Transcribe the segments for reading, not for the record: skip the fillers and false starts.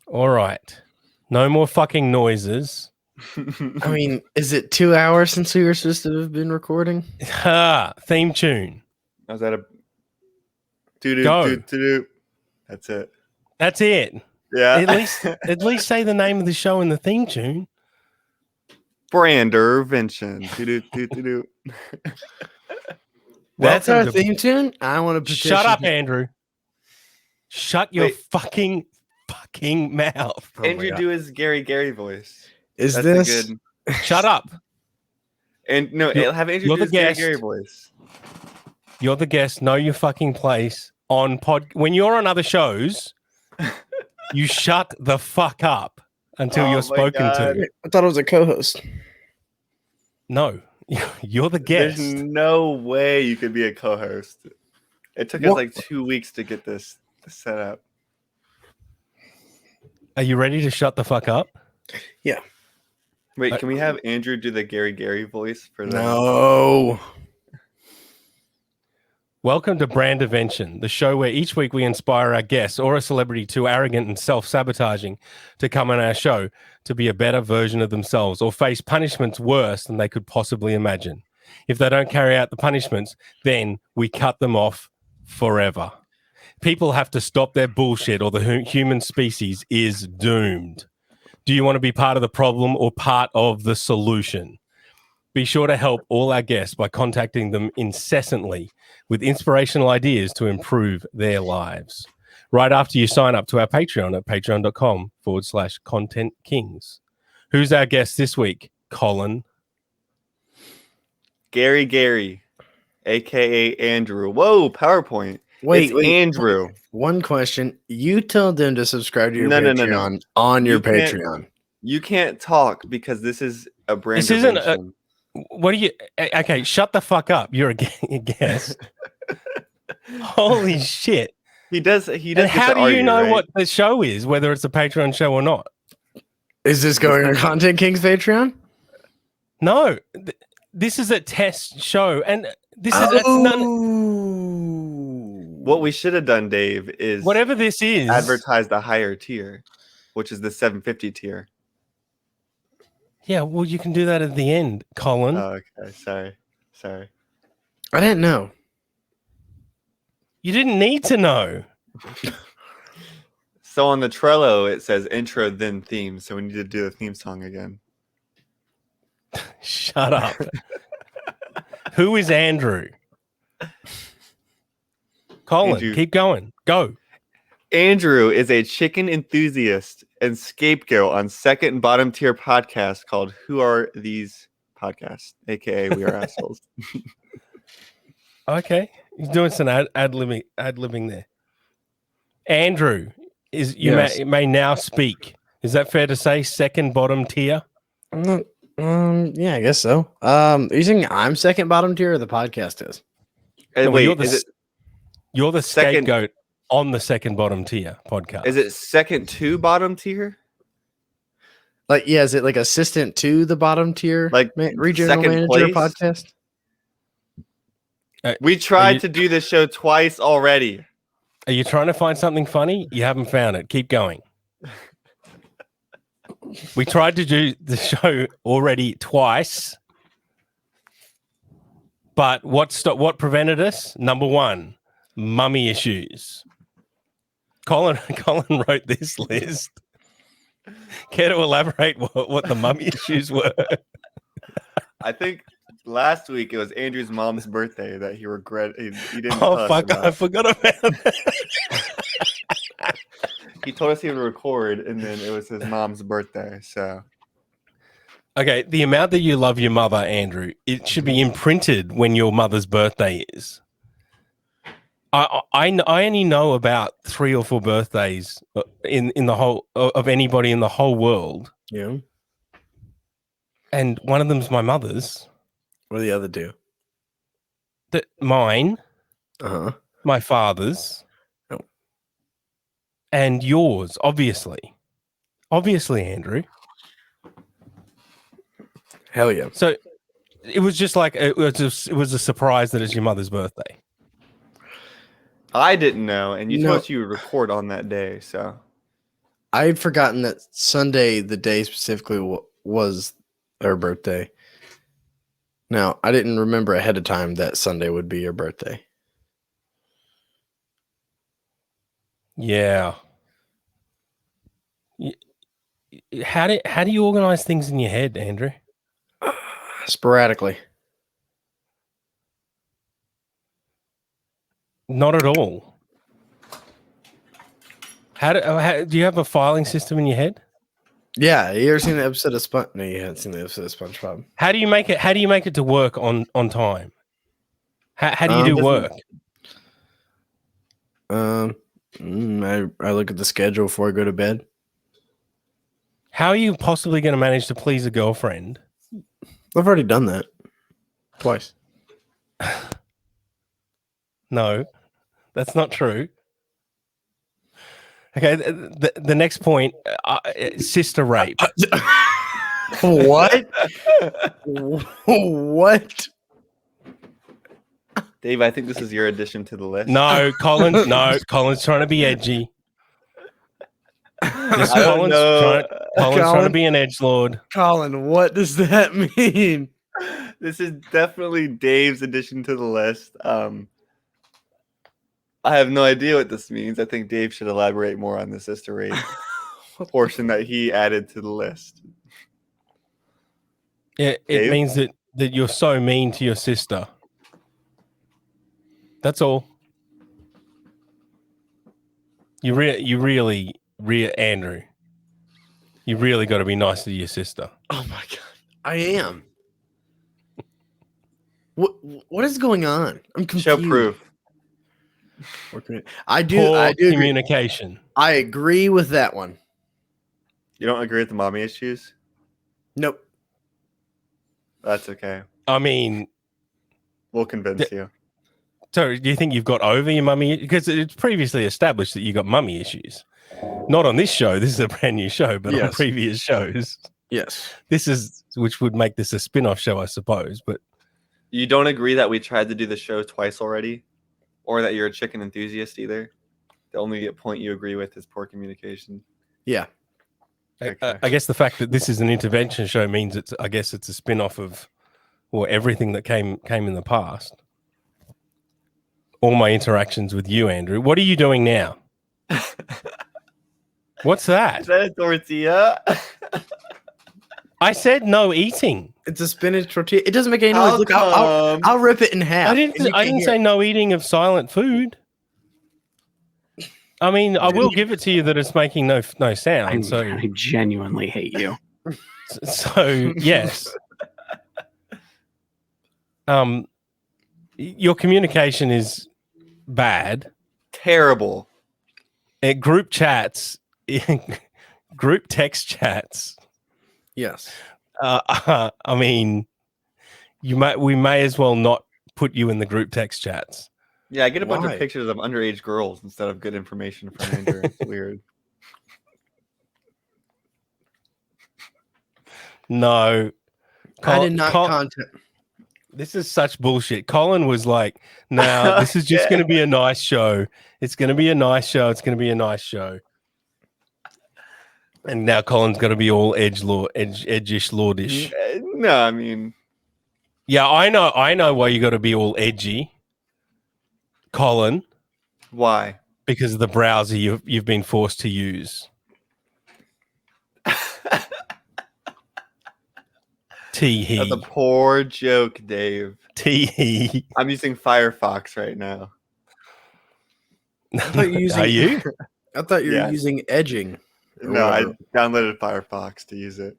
All right. No more fucking noises. I mean, is it 2 hours since we were supposed to have been recording? Theme tune. Was that a Go. doo? That's it. That's it. Yeah. At least say the name of the show in the theme tune. Brandervention. Doo. That's our theme tune. I want to petition. Shut up, Andrew. Shut your fucking mouth. Andrew, do his Gary voice. Is this good? Shut up. And no, have Andrew do his Gary voice. You're the guest. Know your fucking place on when you're on other shows. You shut the fuck up until you're spoken to. I thought it was a co-host. No, you're the guest. There's no way you could be a co-host. It took us like 2 weeks to get this set up. Are you ready to shut the fuck up? Yeah. Wait, can we have Andrew do the Gary voice for that? No. Welcome to Brandervention, the show where each week we inspire our guests or a celebrity too arrogant and self-sabotaging to come on our show to be a better version of themselves or face punishments worse than they could possibly imagine. If they don't carry out the punishments, then we cut them off forever. People have to stop their bullshit or the human species is doomed. Do you want to be part of the problem or part of the solution? Be sure to help all our guests by contacting them incessantly with inspirational ideas to improve their lives. Right after you sign up to our Patreon at patreon.com/Content Kings. Who's our guest this week? Colin. Gary, a.k.a. Andrew. Whoa, PowerPoint. Wait, Andrew. One question. You told them to subscribe to your Patreon on your Patreon. You can't talk because this is a brand. This isn't a... What are you... Okay, shut the fuck up. You're a guest. Holy shit. He does. And how do you know what the show is, whether it's a Patreon show or not? Is this going on Content Kings Patreon? No. This is a test show. And this is... What we should have done, Dave, is... Whatever this is... advertise the higher tier, which is the $7.50 tier. Yeah, well, you can do that at the end, Colin. Oh, okay. Sorry. I didn't know. You didn't need to know. So on the Trello, it says intro, then theme. So we need to do the theme song again. Shut up. Who is Andrew? Colin, Andrew. Keep going. Go. Andrew is a chicken enthusiast and scapegoat on second and bottom tier podcast called Who Are These Podcasts? AKA We Are Assholes. Okay. He's doing some ad-libbing there. Andrew, may now speak. Is that fair to say? Second bottom tier? Yeah, I guess so. Are you saying I'm second bottom tier or the podcast is? Hey, wait, you're the scapegoat on the second bottom tier podcast. Is it second to bottom tier? Like, yeah, is it like assistant to the bottom tier? Like regional manager place? podcast? We tried to do this show twice already. Are you trying to find something funny? You haven't found it. Keep going. We tried to do the show already twice. But what prevented us? Number one, mummy issues. Colin wrote this list. Care to elaborate what the mummy issues were? I think last week it was Andrew's mom's birthday that he regretted. He didn't. Oh fuck! I forgot about that. He told us he would record, and then it was his mom's birthday. So, okay, the amount that you love your mother, Andrew, it should be imprinted when your mother's birthday is. I only know about 3 or 4 birthdays in the whole of anybody in the whole world. Yeah. And one of them's my mother's. What are the other two? Mine. My father's. Oh. And yours, obviously. Obviously, Andrew. Hell yeah. So it was just like it was a surprise that it's your mother's birthday. I didn't know, and you told us you would record on that day, so I had forgotten that Sunday, the day specifically, was her birthday. Now, I didn't remember ahead of time that Sunday would be your birthday. Yeah. How do you organize things in your head, Andrew? Sporadically. Not at all. How do you have a filing system in your head? Yeah, you ever seen the episode of SpongeBob? No, you haven't seen the episode of SpongeBob. How do you make it to work on time? How do you do work? I look at the schedule before I go to bed. How are you possibly going to manage to please a girlfriend? I've already done that twice. No, that's not true. Okay, the next point, sister rape. What? What? Dave, I think this is your addition to the list. No, Colin's trying to be edgy. Colin's trying to be an edgelord. Colin, what does that mean? This is definitely Dave's addition to the list. I have no idea what this means. I think Dave should elaborate more on the sister rape portion that he added to the list. It means that you're so mean to your sister. That's all. You really, Andrew. You really got to be nice to your sister. Oh my god, I am. What is going on? I'm confused. Show proof. I do communication. Agree. I agree with that one. You don't agree with the mommy issues? Nope. That's okay. I mean, we'll convince you. So, do you think you've got over your mummy? Because it's previously established that you got mummy issues. Not on this show. This is a brand new show, but on previous shows. Yes. Which would make this a spin-off show, I suppose. But you don't agree that we tried to do the show twice already? Or that you're a chicken enthusiast either? The only point you agree with is poor communication. Yeah. Okay. I guess the fact that this is an intervention show means it's a spin-off of everything that came in the past. All my interactions with you, Andrew. What are you doing now? What's that? Is that a tortilla? I said no eating. It's a spinach tortilla. It doesn't make any noise. Look, I'll rip it in half. I didn't say no eating of silent food. I mean, I will give it to you that it's making no sound. I genuinely hate you. So yes. Your communication is bad. Terrible. At group chats, group text chats. Yes. I mean, we may as well not put you in the group text chats. Yeah, I get a bunch of pictures of underage girls instead of good information from Andrew. It's weird. No. I did not contact. This is such bullshit. Colin was like, "No, this is just going to be a nice show. It's going to be a nice show. It's going to be a nice show." And now Colin's going to be all edgish, lordish. No, I mean, yeah, I know why you got to be all edgy, Colin. Why? Because of the browser you've been forced to use. Tee-hee. That's a poor joke, Dave. Tee-hee. I'm using Firefox right now. Are you? I thought you were using edging. No, I downloaded Firefox to use it.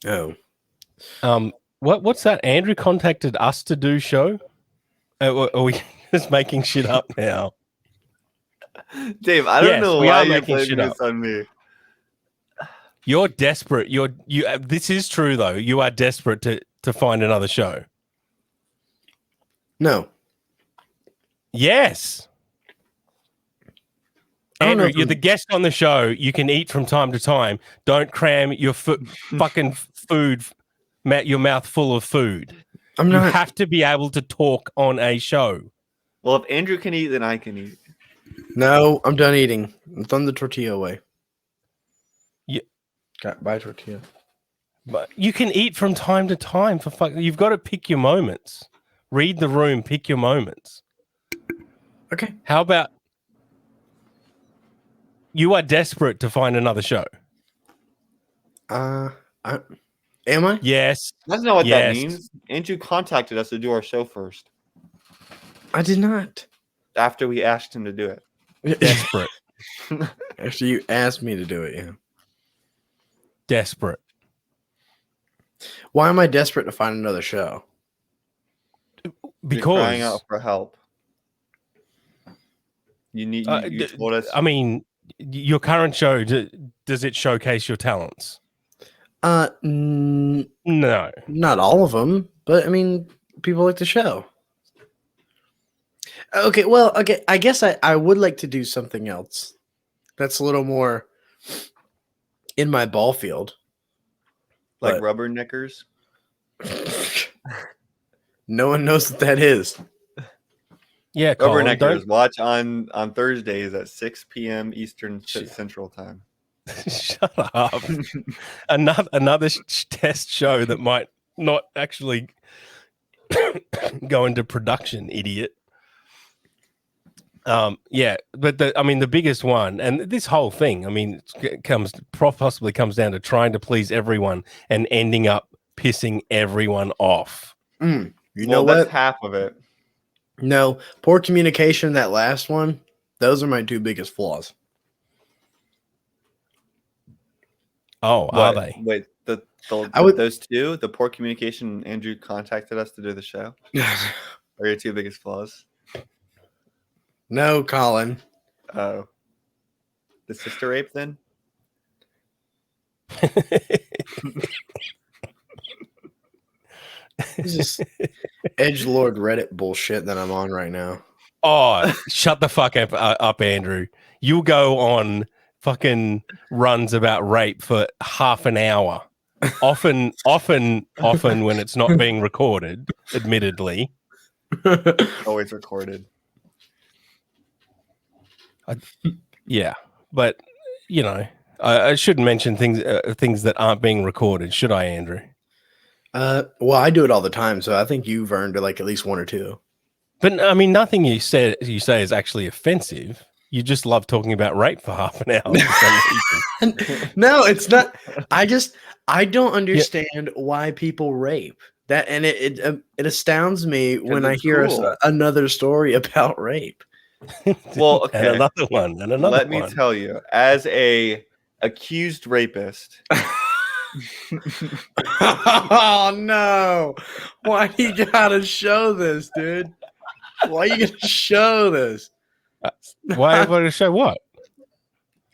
Oh. What's that? Andrew contacted us to do show? Are we just making shit up now? Dave, I don't know why you're blaming this on me. You're desperate. This is true though. You are desperate to find another show. No. Yes. Andrew, you're the guest on the show. You can eat from time to time. Don't cram your fucking food, your mouth full of food. You have to be able to talk on a show. Well, if Andrew can eat, then I can eat. No, I'm done eating. I'm throwing the tortilla away. Got buy tortilla. But you can eat from time to time. For fuck, you've got to pick your moments. Read the room. Pick your moments. Okay. How about you are desperate to find another show? Am I? Yes. That's not what that Yes. means. Andrew contacted us to do our show first I did not. after we asked him to do it. Desperate. After you asked me to do it, yeah. Desperate. Why am I desperate to find another show? You're Because crying out for help. You told us. I mean, your current show, does it showcase your talents? No. Not all of them, but I mean, people like the show. Okay, well, okay, I guess I would like to do something else that's a little more in my ball field. Like but- rubber knickers. No one knows what that is. Yeah, Rubber Colin, knickers. don't Watch on Thursdays at 6 p.m. Eastern Shit. Central Time. shut up. Another test show that might not actually go into production, idiot. Yeah, but the biggest one, and this whole thing, I mean, possibly comes down to trying to please everyone and ending up pissing everyone off. You know That's what? half of it. No, poor communication. That last one. Those are my two biggest flaws. Oh, are they? Wait, I would- those two, the poor communication. Andrew contacted us to do the show. Are your two biggest flaws? No, Colin. Oh, the sister rape then? This is edgelord Reddit bullshit that I'm on right now. Oh, shut the fuck up, Andrew. You go on fucking runs about rape for half an hour. Often when it's not being recorded, admittedly. Always recorded. Yeah, but you know, I shouldn't mention things that aren't being recorded, should I, Andrew? Well, I do it all the time, so I think you've earned like at least one or two. But I mean, nothing you say is actually offensive. You just love talking about rape for half an hour. For some reason. No, it's not. I don't understand why people rape. That and it astounds me when I it's hear cool. another story about rape. Well, okay. And another one, and another Let one. me tell you, as a accused rapist, Oh no! Why you gotta show this, dude? Why you gotta show this? Why would I show what?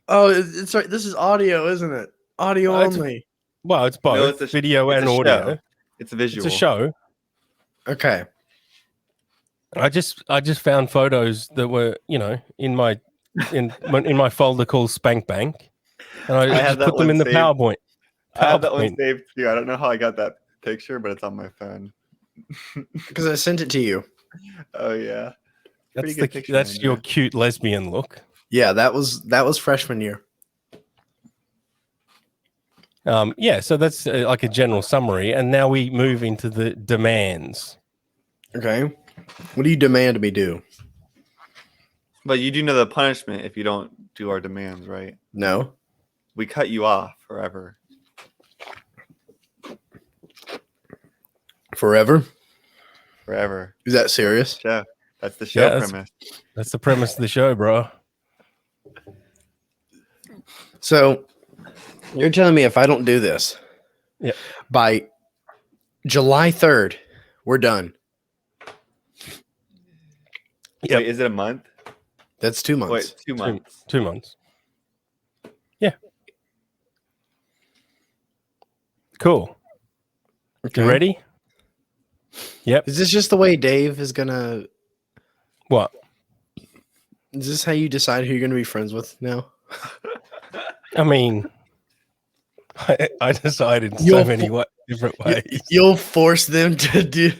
Oh, it's right. This is audio, isn't it? Audio It's- only. Well, it's both No, it's a- video it's and a audio. show. It's a visual. It's a show. Okay. I just found photos that were, you know, in my folder called Spank Bank, and I have just that put them one in the saved. PowerPoint. I have that one PowerPoint. saved too. I don't know how I got that picture, but it's on my phone. Because I sent it to you. Oh yeah, pretty That's good picture, that's Andrew. your cute lesbian look. Yeah, that was freshman year. Yeah, so that's like a general summary, and now we move into the demands. Okay. What do you demand me do? But you do know the punishment if you don't do our demands, right? No. We cut you off forever. Forever? Forever. Is that serious? Show. That's the show that's- premise. That's the premise of the show, bro. So you're telling me if I don't do this, Yep. by July 3rd, we're done. Yep. Wait, is it a month? That's 2 months. Wait, 2 months. 2 months. Yeah. Cool. Okay. You ready? Yep. Is this just the way Dave is gonna? What? Is this how you decide who you're gonna be friends with now? I mean, I decided in so You'll many fo- different ways. You'll force them to do.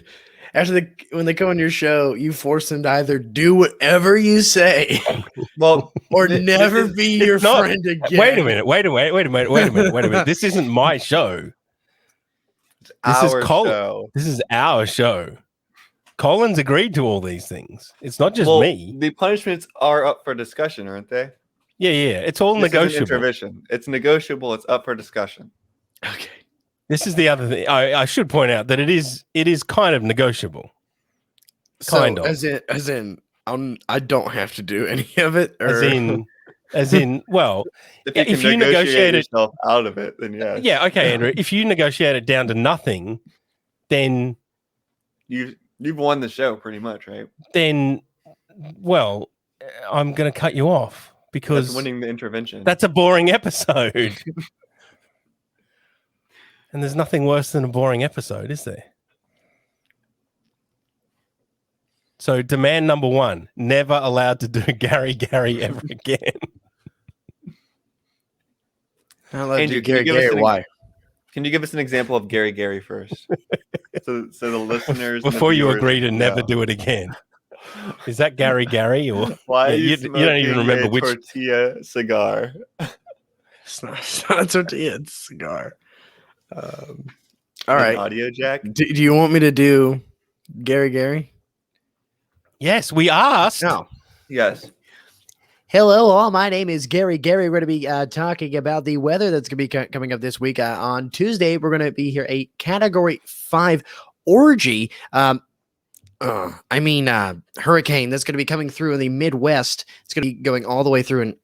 when they come on your show, you force them to either do whatever you say Well, or this never is- be your not- friend again. Wait a minute. This isn't my show. This is our Colin. show. This is our show. Colin's agreed to all these things. It's not just Well, me. the punishments are up for discussion, aren't they? Yeah. It's all This is an negotiable. intervention. It's negotiable. It's up for discussion. Okay. This is the other thing. I should point out that it is kind of negotiable. Kind of. As in, I don't have to do any of it. Or... As in, well, If you negotiate yourself out of it, then yes. yeah, okay, Andrew. If you negotiate it down to nothing, then You've won the show pretty much, right? Well, I'm going to cut you off because That's winning the intervention. that's a boring episode. And there's nothing worse than a boring episode, is there? So demand number 1, never allowed to do Gary ever again. Not allowed to Andrew, do can you give us Gary. an Why? Can you give us an example of Gary first? so the listeners and the Before you viewers agree to never know. do it again. Is that Gary or Why Yeah, are you don't even smoking remember a which tortilla cigar? It's not a tortilla. It's a cigar. All An right. audio jack. Do you want me to do Gary? Yes, we asked. No. Yes. Hello, all. My name is Gary. We're going to be talking about the weather that's going to be coming up this week. On Tuesday, we're going to be here a Category 5 orgy. Hurricane that's going to be coming through in the Midwest. It's going to be going all the way through and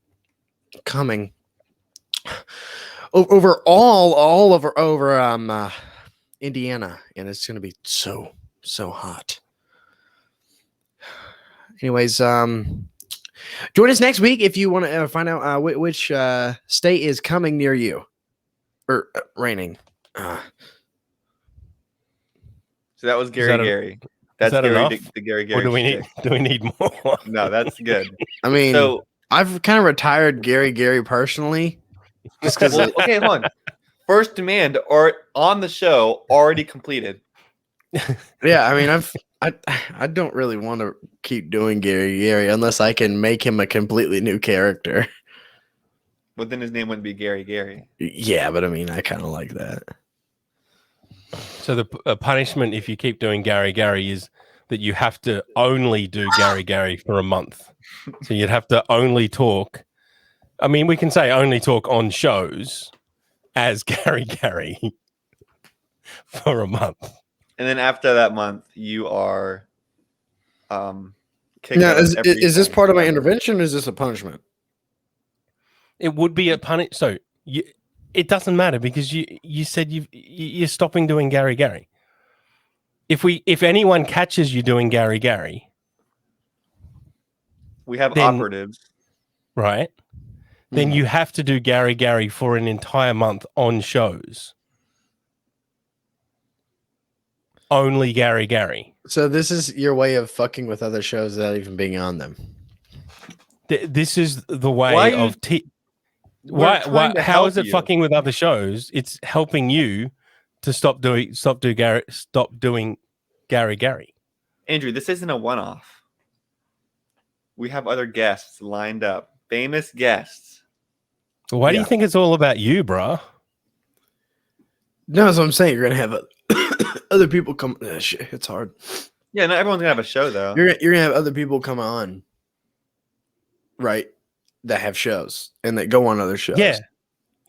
coming over Indiana, and it's going to be so hot. Anyways, join us next week if you want to find out which state is coming near you or raining. So that was Gary. Is That's that Gary. enough? The Gary. Or do we shtick. need more? No, that's good. I mean, So I've kind of retired Gary personally, just because. well, okay, hold on. First demand or on the show already completed. Yeah, I mean, I don't really want to keep doing Gary unless I can make him a completely new character. But then his name wouldn't be Gary. Yeah, but I mean, I kind of like that. So the punishment if you keep doing Gary is that you have to only do Gary for a month. So you'd have to only talk. I mean, we can say only talk on shows as Gary for a month. And then after that month, you are kicked Now, out of is this everything. part of my intervention or is this a punishment? It would be a punish. So it doesn't matter because you said you're stopping doing Gary. If anyone catches you doing Gary, We have then- operatives. right, then you have to do Gary for an entire month on shows. Only Gary. So this is your way of fucking with other shows without even being on them. This is the way Why of We're why trying to how help is it you. fucking with other shows? It's helping you to stop doing Gary. Andrew, this isn't a one-off. We have other guests lined up, famous guests. Why do you Yeah. think it's all about you, bruh? No, that's what I'm saying. You're gonna have other people come. Shit, it's hard. Yeah, not everyone's gonna have a show though. You're gonna have other people come on, right? That have shows and that go on other shows. Yeah.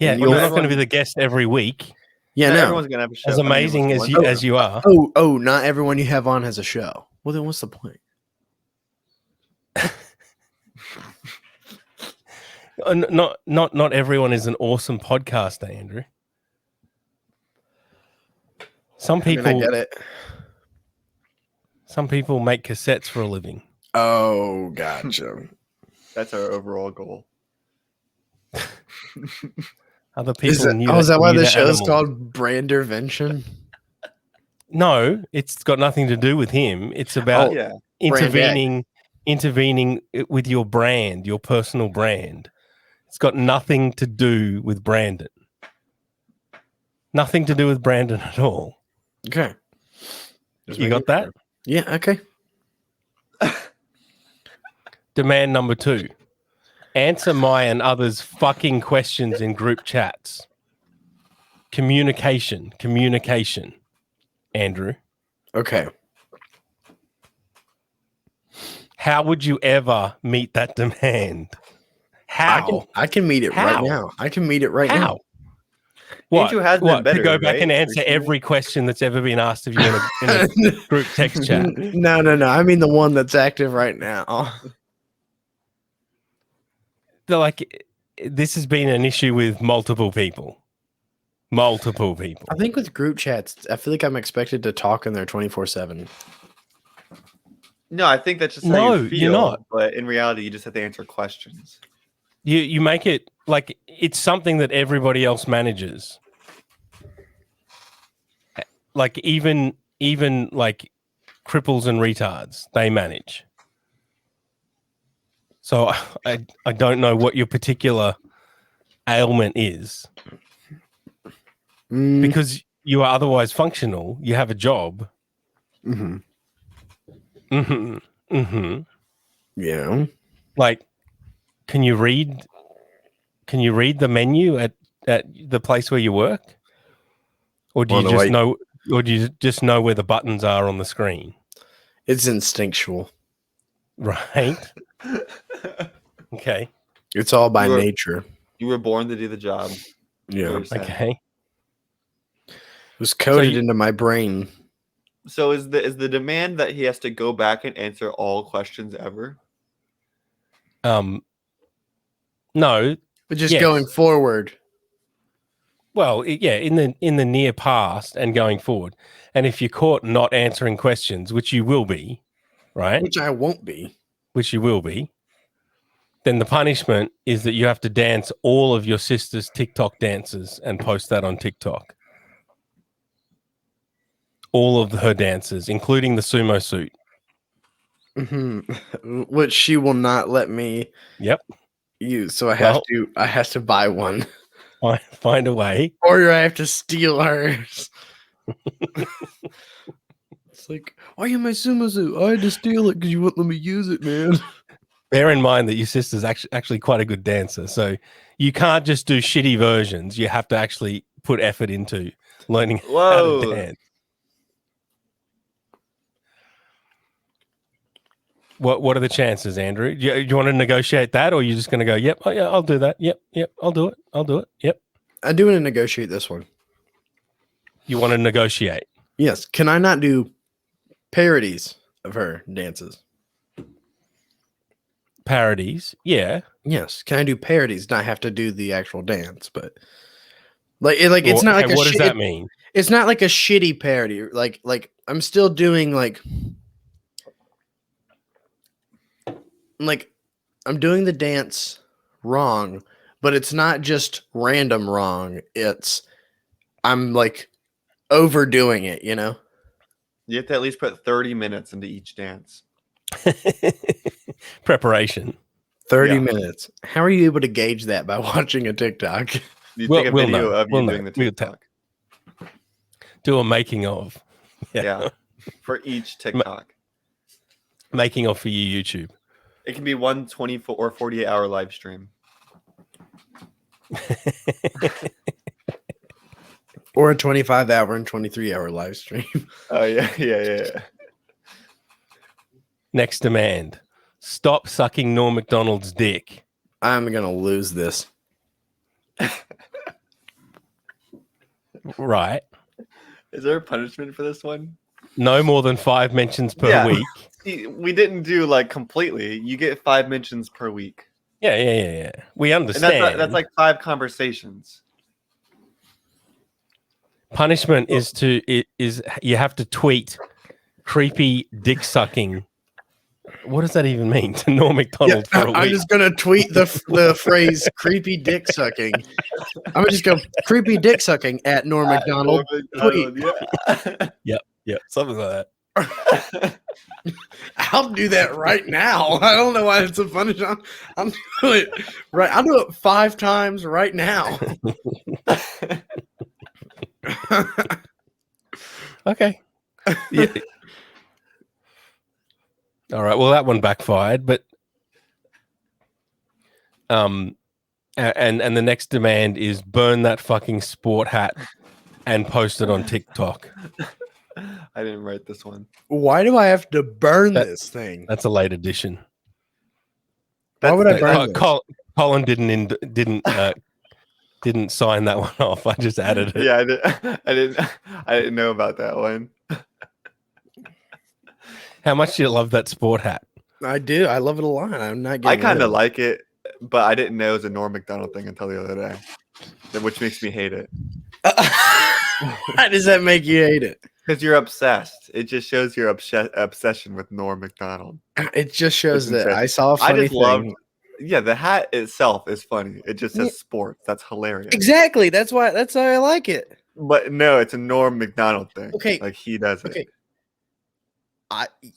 And You're you'll- not going to be the guest every week, yeah. Not No. everyone's gonna have a show. as I mean, amazing what's as the one- you are. Oh, not everyone you have on has a show. Well, then what's the point? Not everyone is an awesome podcaster, Andrew. Some I mean, people I get it. Some people make cassettes for a living. Oh, gotcha. That's our overall goal. Other Is people that, is that why knew the the show is animal. called Brandervention? No, it's got nothing to do with him. It's about Oh, Yeah. intervening with your brand, your personal brand. It's got nothing to do with Brandon. Nothing to do with Brandon at all. Okay. You got that? Yeah, okay. Demand number 2. Answer my and others' fucking questions in group chats. Communication. Andrew, Okay. how would you ever meet that demand? How? I can meet it right How? now. I can meet it right How? now. What? Andrew has been What? better, To go back right, and answer recently? every question that's ever been asked of you in a group text chat. No. I mean the one that's active right now. They're like, this has been an issue with multiple people. I think with group chats, I feel like I'm expected to talk in there 24/7. No, I think that's just how No, you feel. you're not. But in reality, you just have to answer questions. You make it like it's something that everybody else manages. Like even like cripples and retards, they manage. So I don't know what your particular ailment is because you are otherwise functional. You have a job. Yeah. Like, can you read the menu at the place where you work, or do you just know, or do you just know where the buttons are on the screen? It's instinctual. Right. Okay. It's all by nature. You were born to do the job. Yeah. Okay. It was coded into my brain. So is the demand that he has to go back and answer all questions ever? No. But just going forward. Well, yeah, in the near past and going forward. And if you're caught not answering questions, which you will be, right? Which I won't be. Which you will be. Then the punishment is that you have to dance all of your sister's TikTok dances and post that on TikTok. All of her dances, including the sumo suit. Which she will not let me use. So I have to buy one. Find a way. Or I have to steal hers. It's like, oh yeah, my sumo suit. I had to steal it because you wouldn't let me use it, man. Bear in mind that your sister's actually quite a good dancer, so you can't just do shitty versions. You have to actually put effort into learning how to dance. What are the chances, Andrew? Do you want to negotiate that, or are you just going to go, yep, oh yeah, I'll do that. Yep, I'll do it. Yep. I do want to negotiate this one. You want to negotiate? Yes. Can I not do parodies of her dances? Parodies? Yeah. Yes. Can I do parodies? Not have to do the actual dance, but it's not like what does that mean? It's not like a shitty parody. Like I'm still doing like I'm doing the dance wrong, but it's not just random wrong. I'm like overdoing it, you know? You have to at least put 30 minutes into each dance. Preparation. 30 minutes. How are you able to gauge that by watching a TikTok? You take a video of you doing the We'll TikTok. Do a making of. Yeah. For each TikTok. Making of for your YouTube. It can be one 24 or 48-hour live stream. Or a 25-hour and 23-hour live stream. Oh, yeah. Next demand. Stop sucking Norm Macdonald's dick. I'm going to lose this. Right. Is there a punishment for this one? No more than 5 mentions per week. See, we didn't do like completely. You get 5 mentions per week. Yeah. We understand. And that's like 5 conversations. Punishment is you have to tweet creepy dick sucking. What does that even mean to Norm Macdonald for a week? I'm just going to tweet the phrase creepy dick sucking. I'm going to just go creepy dick sucking at Norm Macdonald. Yep, something like that. I'll do that right now. I don't know why it's a punishment. I'm doing it right. I'll do it 5 times right now. Okay. Yeah. All right. Well, that one backfired, but and the next demand is burn that fucking sport hat and post it on TikTok. I didn't write this one. Why do I have to burn That- this thing? That's a late addition. Why would I burn Uh, this? Colin didn't sign that one off. I just added it. Yeah, I didn't know about that one. How much do you love that sport hat? I do. I love it a lot. I'm not I getting kind rid of it. like it, but I didn't know it was a Norm Macdonald thing until the other day, which makes me hate it. How does that make you hate it? Because you're obsessed. It just shows your obsession with Norm Macdonald. It just shows It's that I saw a I funny just thing. loved. Yeah, the hat itself is funny. It just says sports. That's hilarious. Exactly. That's why I like it. But no, it's a Norm Macdonald thing. Okay. Like he does it. Okay.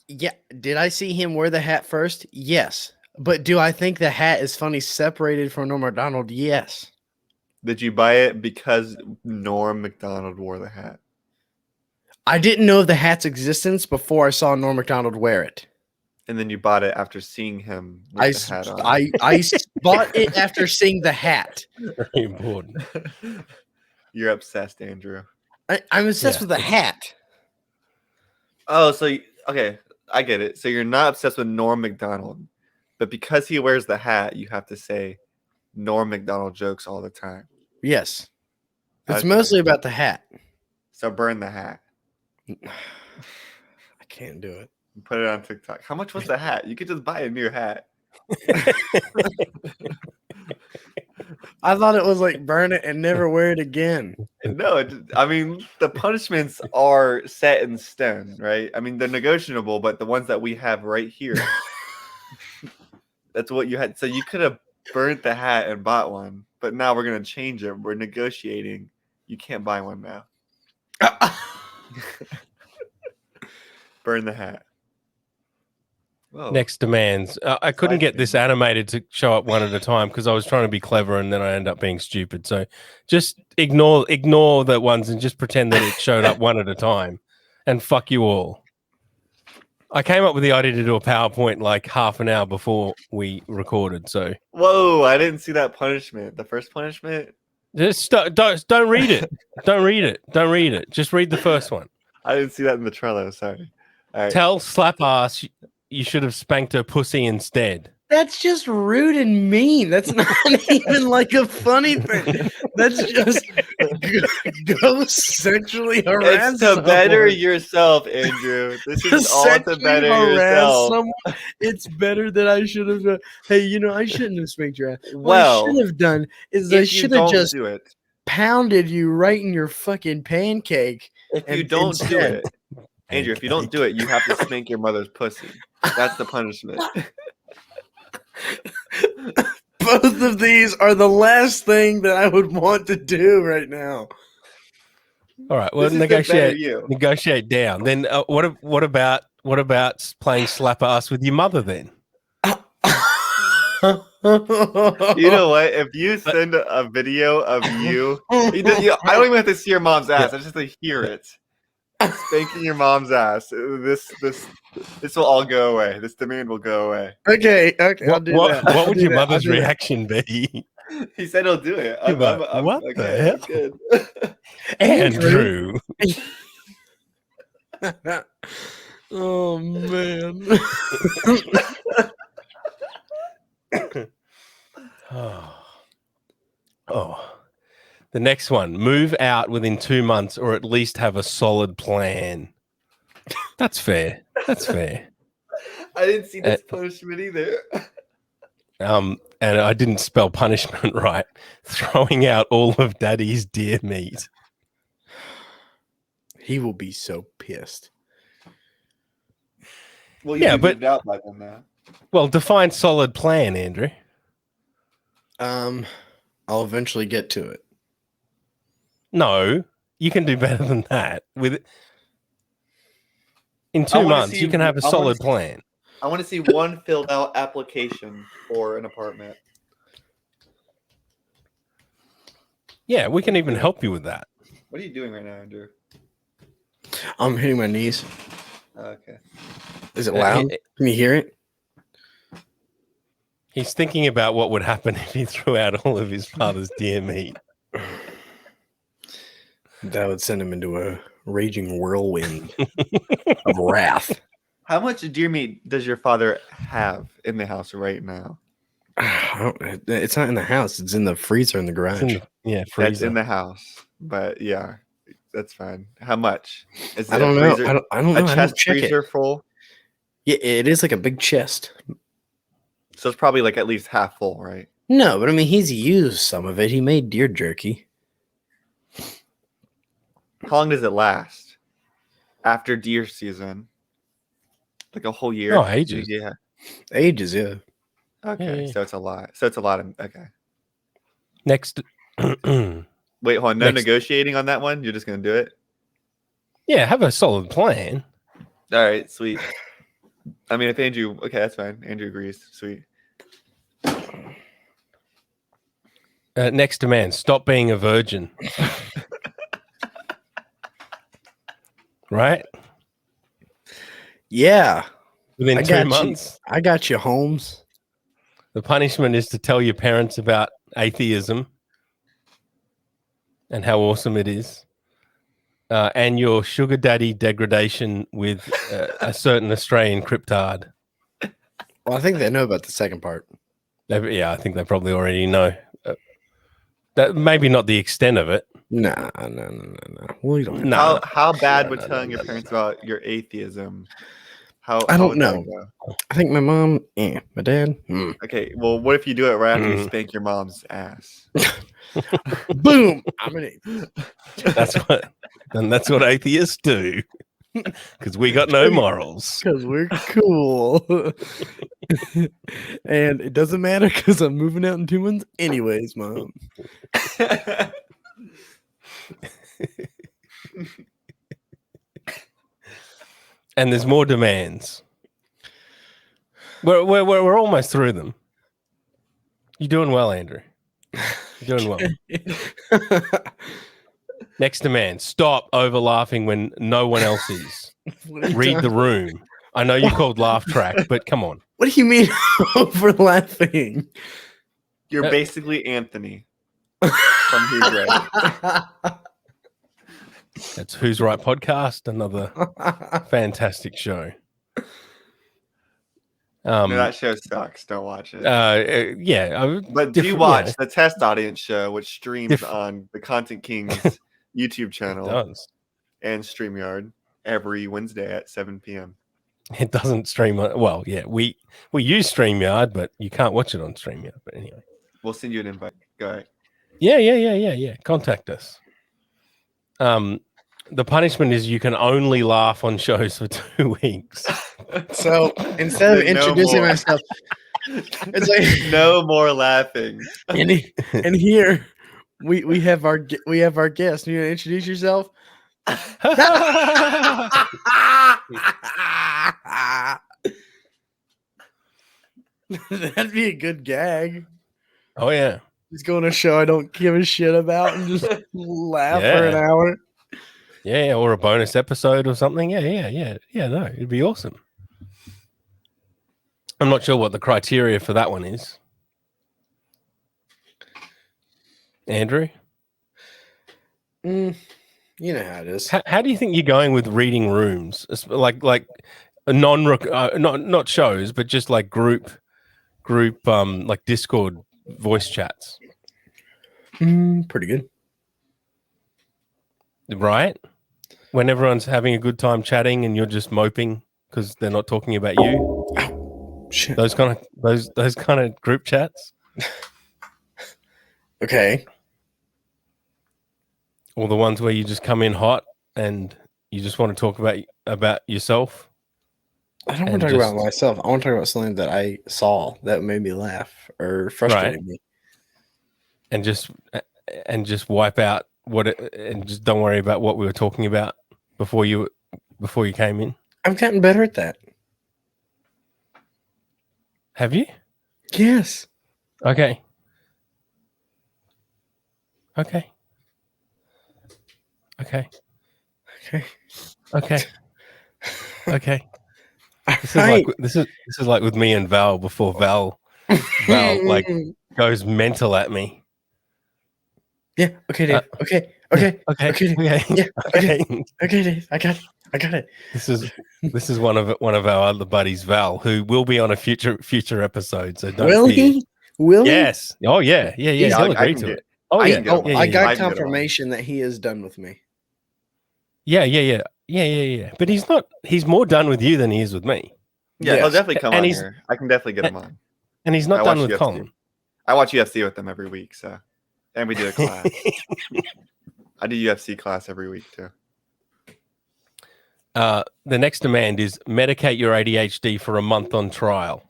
Yeah. Did I see him wear the hat first? Yes. But do I think the hat is funny separated from Norm Macdonald? Yes. Did you buy it because Norm Macdonald wore the hat? I didn't know of the hat's existence before I saw Norm Macdonald wear it. And then you bought it after seeing him with the hat on. I bought it after seeing the hat. Very important. You're obsessed, Andrew. I'm obsessed Yeah. with the hat. Oh, okay, I get it. So you're not obsessed with Norm Macdonald, but because he wears the hat, you have to say Norm Macdonald jokes all the time. Yes. It's Okay. mostly about the hat. So burn the hat. I can't do it. And put it on TikTok. How much was the hat? You could just buy a new hat. I thought it was like burn it and never wear it again. No, I mean the punishments are set in stone, right? I mean they're negotiable, but the ones that we have right here, that's what you had. So you could have burnt the hat and bought one, but now we're gonna change it. We're negotiating. You can't buy one now. Burn the hat. Whoa. Next demands. I couldn't get this animated to show up one at a time because I was trying to be clever and then I end up being stupid. So just ignore the ones and just pretend that it showed up one at a time. And fuck you all. I came up with the idea to do a PowerPoint like half an hour before we recorded. So Whoa, I didn't see that punishment. The first punishment? just don't read it. Don't read it. Don't read it. Just read the first one. I didn't see that in the Trello. Sorry. All right. Tell slap ass you should have spanked her pussy instead. That's just rude and mean. That's not even like a funny thing. That's just go sexually harass It's to better someone. yourself, Andrew. This To is all to sexually better harass yourself. someone. It's better that I should have. Hey, I shouldn't have spanked your ass. What Well, I should have done is I If you should have don't just do it, pounded you right in your fucking pancake. if you and don't do instead- it, Andrew, if you don't do it, you have to spank your mother's pussy. That's the punishment. Both of these are the last thing that I would want to do right now. All right. Well, This is to better negotiate. you. Negotiate down. Then what about playing slap ass with your mother then? You know what? If you send a video of you, I don't even have to see your mom's ass. I just have to hear it. Spanking your mom's ass. This will all go away. This demand will go away. Okay, I'll do that. What I'll would do your that. I'll mother's do that. reaction be? He said he'll do it. Yeah, but what the okay, hell? Good. Andrew. Oh man. Oh. The next one. Move out within 2 months or at least have a solid plan. That's fair. That's fair. I didn't see this punishment either. And I didn't spell punishment right. Throwing out all of Daddy's deer meat. He will be so pissed. Well, Yeah, you but- moved out by then now. Well, define solid plan, Andrew. I'll eventually get to it. No, you can do better than that. In I 2 wanna months, see- you can have a I wanna solid see- plan. I want to see one filled out application for an apartment. Yeah, we can even help you with that. What are you doing right now, Andrew? I'm hitting my knees. Okay. Is it loud? Can you hear it? He's thinking about what would happen if he threw out all of his father's deer meat. That would send him into a raging whirlwind of wrath. How much deer meat does your father have in the house right now? It's not in the house. It's in the freezer in the garage. That's Freezer. in the house. But yeah, that's fine. How much? Is I it don't a know. freezer? I don't know. A I don't chest check freezer it. full? Yeah, it is like a big chest. So it's probably like at least half full, right? No, but I mean, he's used some of it. He made deer jerky. How long does it last? After deer season? Like a whole year? Oh, ages. Yeah. Ages, yeah. Okay. Yeah. So it's a lot. Okay. Next. Wait, hold on. No Next- negotiating on that one? You're just going to do it? Yeah, have a solid plan. All right. Sweet. I mean, if Andrew... Okay, that's fine. Andrew agrees. Sweet. Next demand, stop being a virgin. Right? Yeah. Within I 2 got you. months. I got you, Holmes. The punishment is to tell your parents about atheism and how awesome it is. And your sugar daddy degradation with a certain Australian cryptard. Well, I think they know about the second part. Yeah, I think they probably already know. That maybe not the extent of it. No. We don't. No. How bad No, would no, telling no, your no, parents no. about your atheism? I how don't would that know. go? I think my mom, my dad. Okay, well, what if you do it right after you Mm. spank your mom's ass? Boom! I'm an atheist. That's what atheists do. Because we got no morals. Because we're cool. And it doesn't matter because I'm moving out in 2 months anyways, Mom. And there's more demands. We're almost through them. You're doing well, Andrew. You're doing well. Next demand, stop over laughing when no one else is. Read the room. I know you called laugh track, but come on. What do you mean over laughing? You're basically Anthony from Who's Right. That's Who's Right podcast, another fantastic show. No, that show sucks. Don't watch it. Yeah. But do different, watch you know. the Test Audience show, which streams Different. on the Content Kings YouTube It channel does. and StreamYard every Wednesday at 7 p.m. It doesn't stream. Well, yeah, we use StreamYard, but you can't watch it on StreamYard. But anyway. We'll send you an invite. Go ahead. Yeah. Contact us. The punishment is you can only laugh on shows for 2 weeks. So instead of No introducing more. myself, it's like No more laughing. and here we have our guest. You gonna introduce yourself? That'd be a good gag. Oh yeah. Just go on a show I don't give a shit about and just laugh for an Yeah. hour. Yeah, or a bonus episode or something. Yeah. No, it'd be awesome. I'm not sure what the criteria for that one is. Andrew, You know how it is. how do you think you're going with reading rooms? Like a not shows, but just like group like Discord voice chats, Pretty good. right? When everyone's having a good time chatting and you're just moping because they're not talking about you. Shit. Those kind of group chats, Okay. or the ones where you just come in hot and you just want to talk about yourself. I don't want And to talk about just- myself. I want to talk about something that I saw that made me laugh or frustrated me. and just wipe out and just don't worry about what we were talking about before you came in. I've gotten better at that. Have you? Yes. Okay. Okay. Okay. Right. This is like with me and Val before Val like goes mental at me. Yeah. Okay, Dave. Okay. Okay. Okay. Okay. Dave. Okay. Yeah. Okay. Okay. Okay, Dave. I got it. I got it. This is one of our other buddies, Val, who will be on a future episode. So don't Will fear. he? Will he? Yes. Oh yeah. Yeah. Yeah, He'll I agree can to get- it. Oh I yeah. can get him Oh, on. I yeah, got I can get him on. confirmation that he is done with me. Yeah. But he's not. He's more done with you than he is with me, Yeah, Yes. he'll definitely come And on he's- here. I can definitely get him on. and he's not I done watch with UFC. Colin. I watch UFC with them every week, so and we do a class. I do UFC class every week too. The next demand is medicate your ADHD for a month on trial.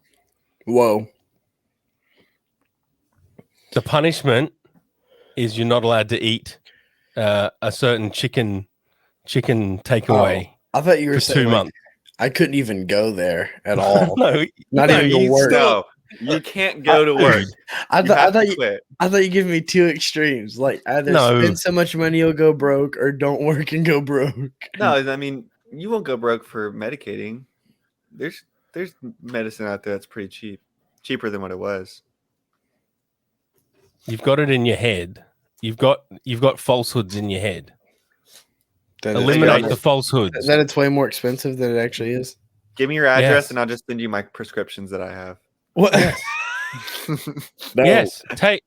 Whoa. The punishment is you're not allowed to eat a certain chicken takeaway I thought you were for saying 2 like, months. I couldn't even go there at all. No, Not no, even to you work. No, you can't go to work. I You thought have to you quit. gave me two extremes. Like either No. spend so much money you'll go broke, or don't work and go broke. No, I mean you won't go broke for medicating. There's medicine out there that's pretty cheap, cheaper than what it was. You've got it in your head. You've got falsehoods in your head. That Eliminate it's, the falsehoods. that it's way more expensive than it actually is. Give me your address Yes. and I'll just send you my prescriptions that I have. What? No. Yes. Take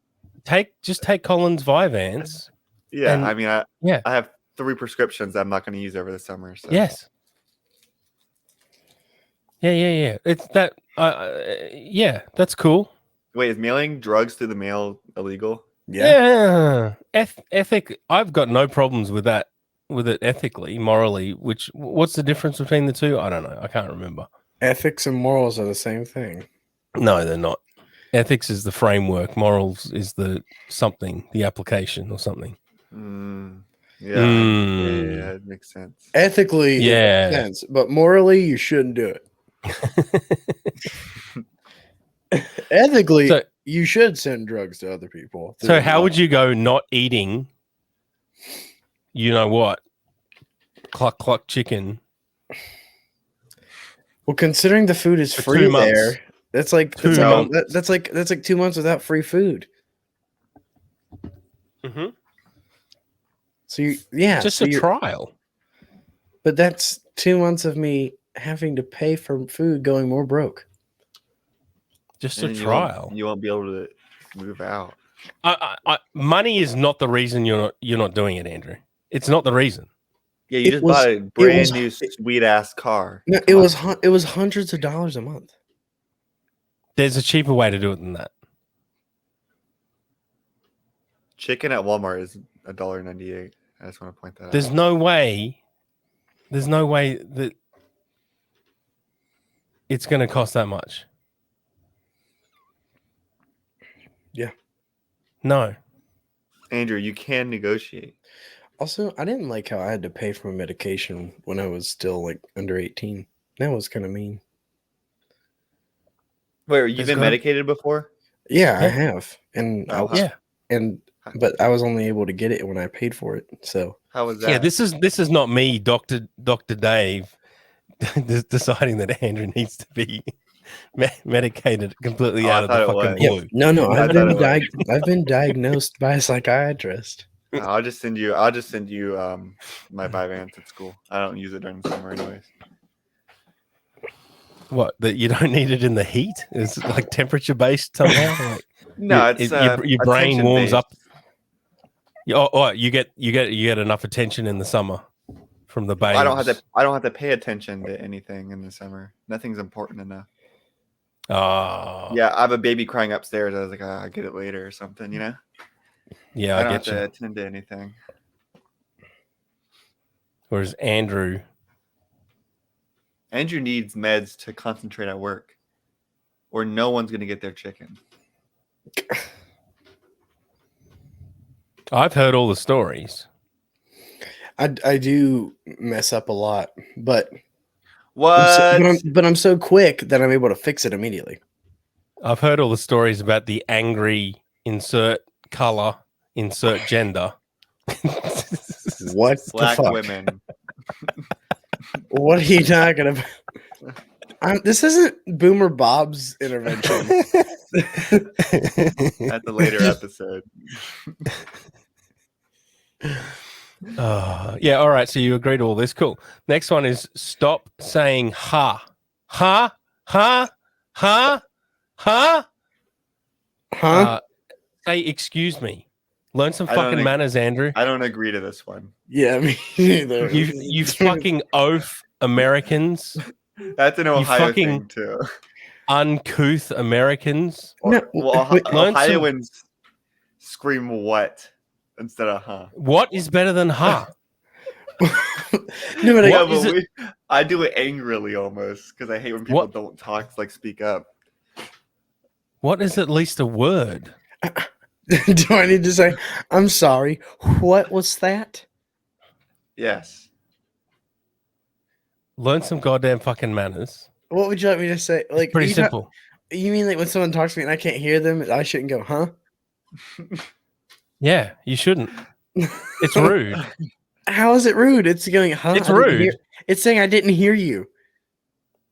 Colin's Vyvanse. Yeah, And- I mean Yeah. I have 3 prescriptions I'm not going to use over the summer. So. Yes. Yeah. It's that. Yeah, that's cool. Wait, is mailing drugs through the mail illegal? Yeah. Ethic. I've got no problems with that. With it ethically, morally. What's the difference between the two? I don't know. I can't remember. Ethics and morals are the same thing. No, they're not. Ethics is the framework. Morals is the application or something. Yeah, Mm. it makes sense. Ethically, it Yeah. makes sense, but morally, you shouldn't do it. Ethically, So- you should send drugs to other people. So how would you go not eating? You know what? Cluck chicken. Well, considering the food is For free 2 months. there, that's like 2 that's like 2 months without free food. Mm-hmm. So Just so a you're- trial. But that's 2 months of me having to pay for food, going more broke. Just a And trial. You won't be able to move out. Money is not the reason you're not doing it, Andrew. It's not the reason. Yeah, you It just was- bought a brand was- new sweet ass car. No, Come on. it was hundreds of dollars a month. There's a cheaper way to do it than that. Chicken at Walmart is $1.98. I just want to point that out. There's no way that it's going to cost that much. Yeah. No. Andrew, you can negotiate. Also, I didn't like how I had to pay for my medication when I was still like under 18. That was kind of mean. Wait, you've It's been good. medicated before? Yeah, I Yeah. have. And I Oh, was, Yeah. but I was only able to get it when I paid for it. So How was that? Yeah, this is not me, Dr. Dave, deciding that Andrew needs to be medicated completely Oh, I out of the thought it fucking was. blue. no, I I've thought it was. I've been diagnosed by a psychiatrist. I'll just send you my Vyvanse at school. I don't use it during the summer anyways. What, that you don't need it in the heat? It's like temperature based somehow? Like, No, your- it's your brain warms attention-based. up. You get enough attention in the summer from the babes. I don't have to pay attention to anything in the summer. Nothing's important enough. Oh, Yeah, I have a baby crying upstairs. I was like, I'll get it later or something, you know? yeah, I I don't get have to you. attend to anything. Whereas Andrew, Andrew needs meds to concentrate at work, or no one's going to get their chicken. I've heard all the stories. I do mess up a lot, but What? I'm so quick that I'm able to fix it immediately. I've heard all the stories about the angry insert color, insert gender. What Black the fuck? women. What are you talking about? This isn't Boomer Bob's intervention. That's a later episode. Yeah, all right. So you agree to all this. Cool. Next one is stop saying ha. Ha, ha, ha, ha. Huh? Say excuse me. Learn some I don't fucking think- manners, Andrew. I don't agree to this one. Yeah, me neither. You fucking oaf Americans. That's an Ohio fucking- thing too. Uncouth Americans. No, Well, but- learn some- Ohioans scream what instead of huh. What is better than ha? no, but Yeah, What is but I do it angrily almost because I hate when people What? don't talk, like speak up. What is at least a word? do I need to say, I'm sorry, what was that? Yes. Learn some goddamn fucking manners. What would you like me to say? Like, Pretty you simple. you mean like when someone talks to me and I can't hear them, I shouldn't go, huh? Yeah, you shouldn't. It's rude. How is it rude? It's going, huh? It's I didn't rude. hear-" It's saying I didn't hear you.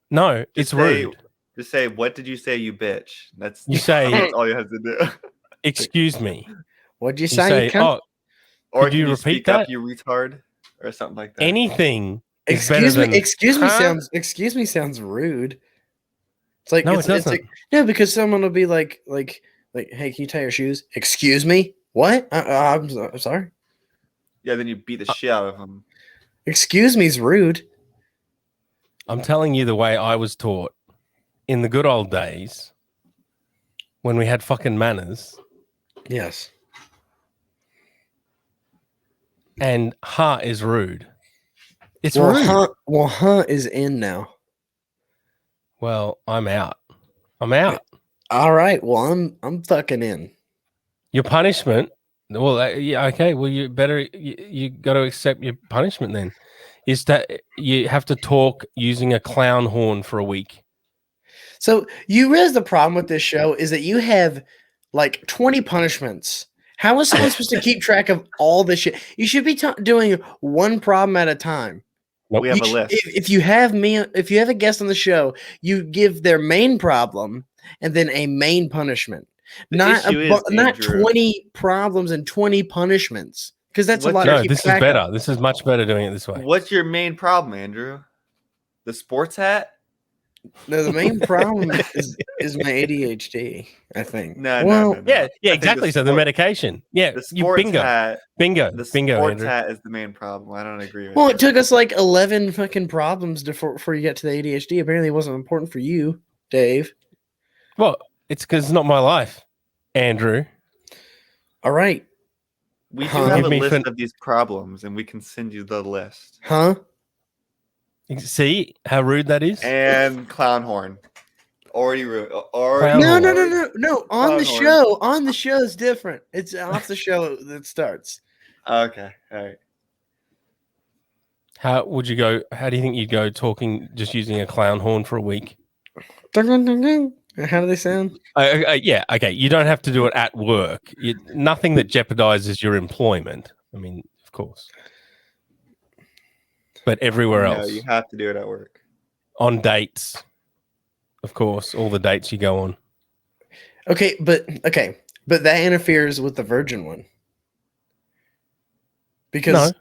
No, it's say- rude. Just say, "What did you say, you bitch?" That's You say, that's all you have to do. excuse me. What'd you You say? say, you cunt? oh, Or Could you can repeat speak up, that? you retard, or something like that. anything is better excuse me. than Excuse me sounds rude. It's like No, it's, it it's doesn't. like no, because someone will be like, hey, can you tie your shoes? Excuse me. What? I'm sorry. Yeah, then you beat the shit out of them. Excuse me's rude. I'm telling you the way I was taught in the good old days when we had fucking manners, Yes. and ha is rude. It's Well, rude. huh is in now. Well, I'm out. I'm out. All right. Well, I'm fucking in. Your punishment. Well, yeah, okay. Well, you better you got to accept your punishment then. Is that you have to talk using a clown horn for a week? So you realize the problem with this show is that you have like 20 punishments. How is someone supposed to keep track of all this shit? You should be doing one problem at a time. Nope. We have You a sh- list. If you have a guest on the show, you give their main problem and then a main punishment. The Not issue is, not Andrew- 20 problems and 20 punishments. Because that's a What's lot your- to No, keep this is track better. of. This is much better doing it this way. What's your main problem, Andrew? The sports hat? No, the main problem is my ADHD, I think. No, Well, no. Yeah, I yeah, think exactly. So the medication. Yeah, The you sports bingo, hat. bingo, The bingo, sports Andrew. hat is the main problem. I don't agree with Well, that. it took us like 11 fucking problems before you get to the ADHD. Apparently, it wasn't important for you, Dave. Well, it's because it's not my life, Andrew. All right. We do Huh? have Give a me list fin- of these problems, and we can send you the list. Huh? See how rude that is? And clown horn. Already rude. Clown Already No, horn. no, no, no, no. On the Clown horn. show. On the show is different. It's off the show that starts. Okay. All right. How would you go? How do you think you'd go talking just using a clown horn for a week? Dun, dun, dun, dun. How do they sound? Yeah, okay. You don't have to do it at work. Nothing that jeopardizes your employment. I mean, of course. But everywhere No, else, you have to do it at work. on dates, of course, all the dates you go on. Okay, but that interferes with the virgin one. Because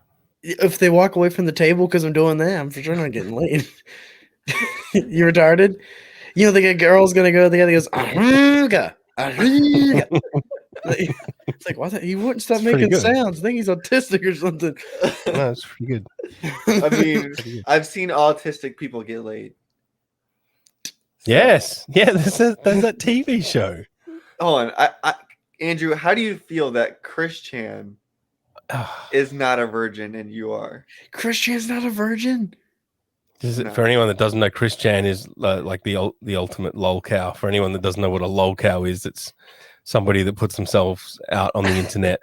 if they walk away from the table because I'm doing that, I'm for sure not getting laid. You retarded? You don't think a girl's gonna go together? Goes, "Ahooga, ahooga." It's like, what? He wouldn't stop It's pretty making good. sounds. I think he's autistic or something. No, it's pretty good. I mean, I've seen autistic people get laid. So- Yes, yeah. There's that TV show. Hold on. Andrew, how do you feel that Chris Chan is not a virgin and you are? Christian's not a virgin. No. For anyone that doesn't know, Chris Chan is like the ultimate lol cow. For anyone that doesn't know what a lol cow is, it's somebody that puts themselves out on the internet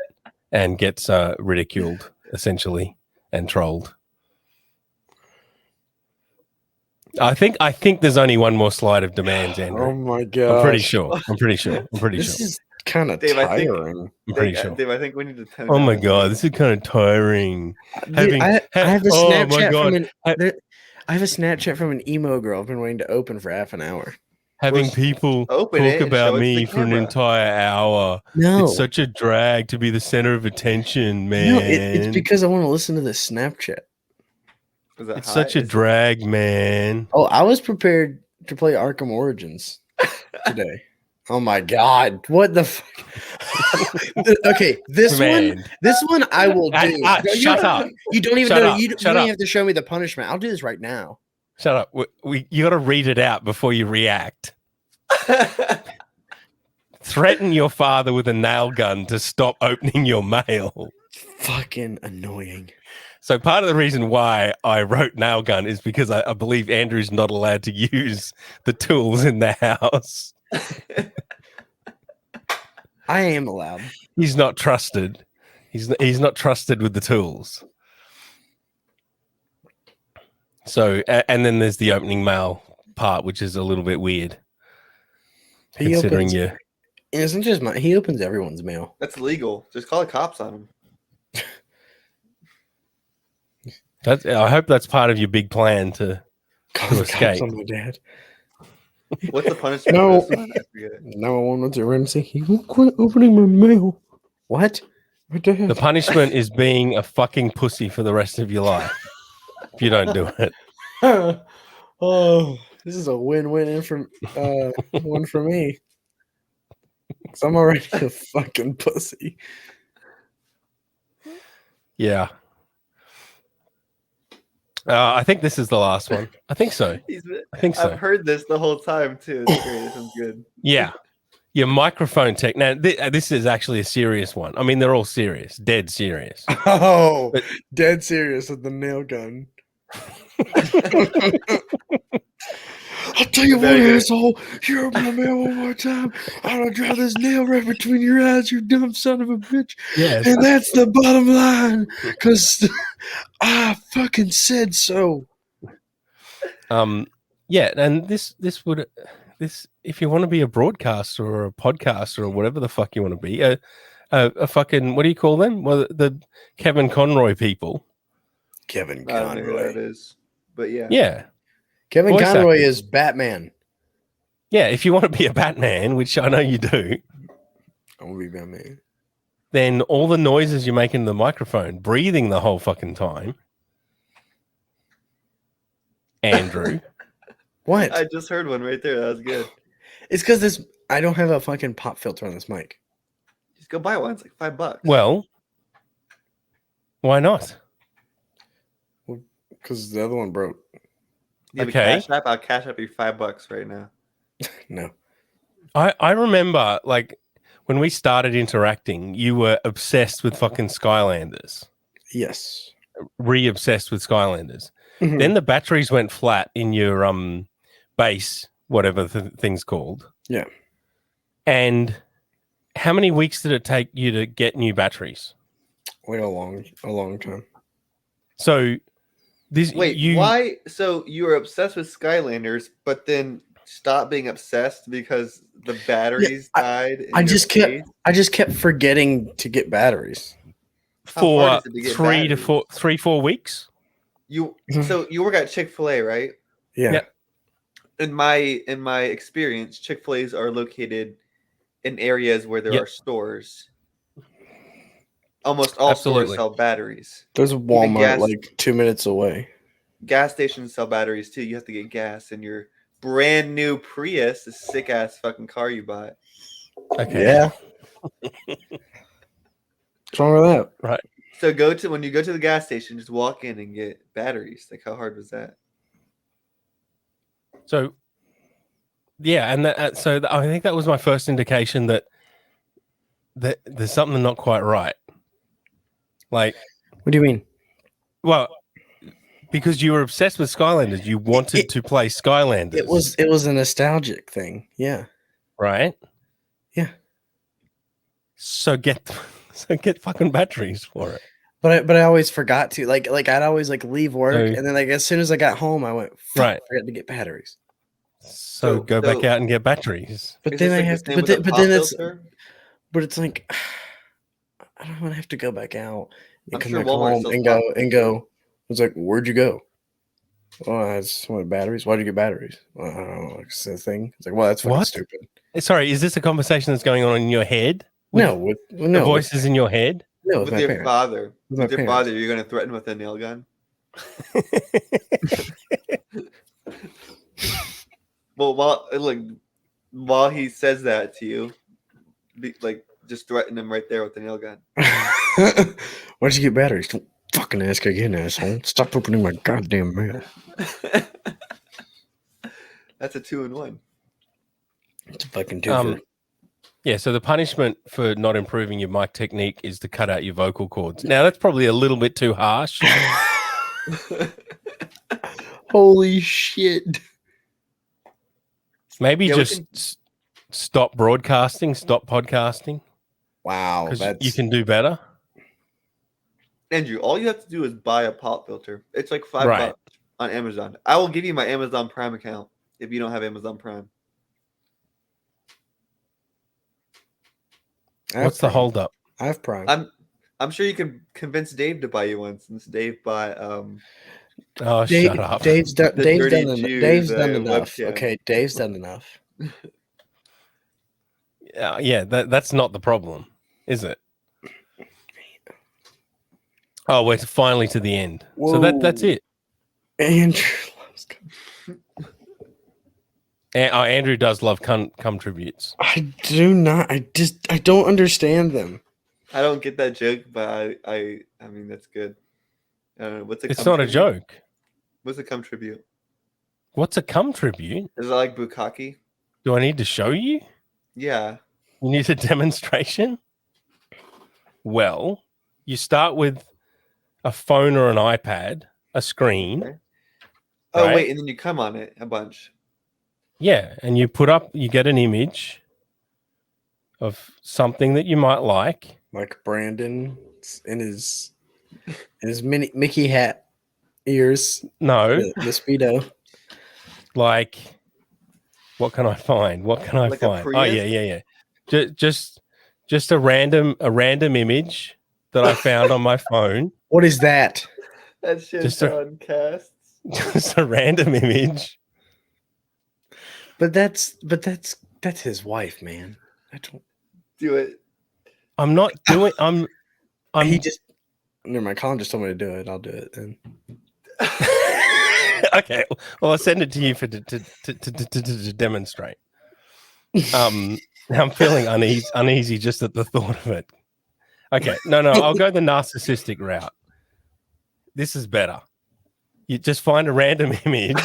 and gets ridiculed, essentially, and trolled. I think there's only one more slide of demands, Andrew. Oh my god! I'm pretty sure. I'm pretty sure. This is kind of Dave, I think- tiring. I'm pretty sure. Dave, I think we need to tone Oh down my the god, noise. this is kind of tiring. Dude, I have a oh my Snapchat God. from an. I have a Snapchat from an emo girl I've been waiting to open for half an hour. Having Well, people open talk it and about show it to the me for an camera. entire hour. No, It's such a drag to be the center of attention, man. no, it's because I want to listen to this Snapchat. Is that It's hot? such a Is it- drag, man. Oh, I was prepared to play Arkham Origins today. Oh my god, what the fuck? Okay, this Man. one I will do. Shut up. You don't even Shut know. up. You don't Shut even up. have to show me the punishment. I'll do this right now. Shut up. You got to read it out before you react. Threaten your father with a nail gun to stop opening your mail. Fucking annoying. So part of the reason why I wrote nail gun is because I believe Andrew's not allowed to use the tools in the house. I am allowed. He's not trusted. He's not trusted with the tools. So and then there's the opening mail part, which is a little bit weird. He Considering opens, you, It isn't just mine. He opens everyone's mail. That's legal. Just call the cops on him. I hope that's part of your big plan to Call To the cops escape. on my dad. What's the punishment? No. For this one? I forget. 911 emergency. He won't quit opening my mail. What? My dad. The punishment is being a fucking pussy for the rest of your life if you don't do it. Oh, this is a win-win one for me. 'Cause I'm already a fucking pussy. Yeah. I think this is the last one. I think so. I think so. I've heard this the whole time too. It's great. This is good. Yeah. Your microphone tech. Now, this is actually a serious one. I mean, they're all serious, dead serious. Oh, But- dead serious with the nail gun. I'll tell you what, Very good. asshole. You open my mail one more time, I'm gonna drive this nail right between your eyes, you dumb son of a bitch. Yes. And that's the bottom line, because I fucking said so. Yeah, and this if you want to be a broadcaster or a podcaster or whatever the fuck you want to be, a fucking, what do you call them? Well, the Kevin Conroy people. Kevin I don't know who that Conroy. is, but yeah. Yeah. Kevin Voice Conroy acting. is Batman. Yeah, if you want to be a Batman, which I know you do, I'm gonna be Batman. then all the noises you make in the microphone, breathing the whole fucking time. Andrew. What? I just heard one right there. That was good. It's because I don't have a fucking pop filter on this mic. Just go buy one. It's like $5. Well, why not? Because the other one broke. You have a Okay. Cash App? I'll cash up your $5 right now. No. I remember, like, when we started interacting, you were obsessed with fucking Skylanders. Yes. Re-obsessed with Skylanders. Mhm. Then the batteries went flat in your base, whatever the thing's called. Yeah. And how many weeks did it take you to get new batteries? Like a long time. So this Wait, you why? So you were obsessed with Skylanders, but then stopped being obsessed because the batteries died? in I your just case? kept forgetting to get batteries. How for hard is it to get 4 weeks. You so you work at Chick-fil-A, right? Yeah. Yeah. In my experience, Chick-fil-A's are located in areas where there Yep. are stores. Almost all Absolutely. stores sell batteries. There's a Walmart gas- like 2 minutes away. Gas stations sell batteries too. You have to get gas in your brand new Prius, this sick ass fucking car you bought. Okay. Yeah. What's wrong with that? So when you go to the gas station, just walk in and get batteries. Like, how hard was that? So yeah, and I think that was my first indication that there's something not quite right. Like, What do you mean? well, because you were obsessed with Skylanders, you wanted to play Skylanders. It was a nostalgic thing. Yeah. right. Yeah. So get fucking batteries for it. But I always forgot to like I'd always like leave work So- and then like as soon as I got home I went Right. I forgot to get batteries. So go back so- out and get batteries. But Is then this I like the have same but with the then, but pop then it's filter? but it's like I don't want to have to go back out and I'm come sure back Walmart home sells and pop go. It's like, where'd you go? Oh, I just wanted batteries. Why'd you get batteries? Well, I don't know. It's a thing. It's like, well, that's fucking What? stupid. Sorry, is this a conversation that's going on in your head? No, The voices in your head? with With my your parents. father. With my With your parents. father, you're gonna threaten with a nail gun. Well, while he says that to you, just threaten him right there with the nail gun. Why'd you get batteries? Don't fucking ask again, asshole. Stop opening my goddamn mail. That's a 2-in-1. It's a fucking twofer. Yeah, so the punishment for not improving your mic technique is to cut out your vocal cords. Now, that's probably a little bit too harsh. Holy shit. Maybe Yeah, we just stop broadcasting, stop podcasting, Wow. because That's you can do better. Andrew, all you have to do is buy a pop filter. It's like $5 Right. on Amazon. I will give you my Amazon Prime account if you don't have Amazon Prime. I have What's the Prime. holdup? I have Prime. I'm sure you can convince Dave to buy you one since Dave bought Oh, shut up. Dave's done Dirty enough. Jew, Dave's the done enough. webcam. Okay, Dave's done enough. Yeah, that's not the problem, is it? Oh, we're finally to the end. So that's Whoa. it. Andrew loves Andrew does love cum tributes. I do not. I don't understand them. I don't get that joke, but I mean that's good. I don't know. What's a It's cum not a tribute? joke. What's a cum tribute? What's a cum tribute? Is it like bukkake? Do I need to show you? Yeah. You need a demonstration? Well, you start with a phone or an iPad, a screen. Okay. Oh Right. wait, and then you come on it a bunch. Yeah, and you get an image of something that you might like. Like Brandon in his mini Mickey hat ears. No, The Speedo. like, what can I find? What can I Like a find? Oh Prius? yeah. Just a random image that I found on my phone. What is that? That shit Just a- on casts. Just a random image. But that's his wife, man. I don't. Do it. I'm not doing. I'm. He just. Never mind. Colin just told me to do it. I'll do it then. Okay. Well, I'll send it to you to demonstrate. I'm feeling uneasy just at the thought of it. Okay. No. I'll go the narcissistic route. This is better. You just find a random image.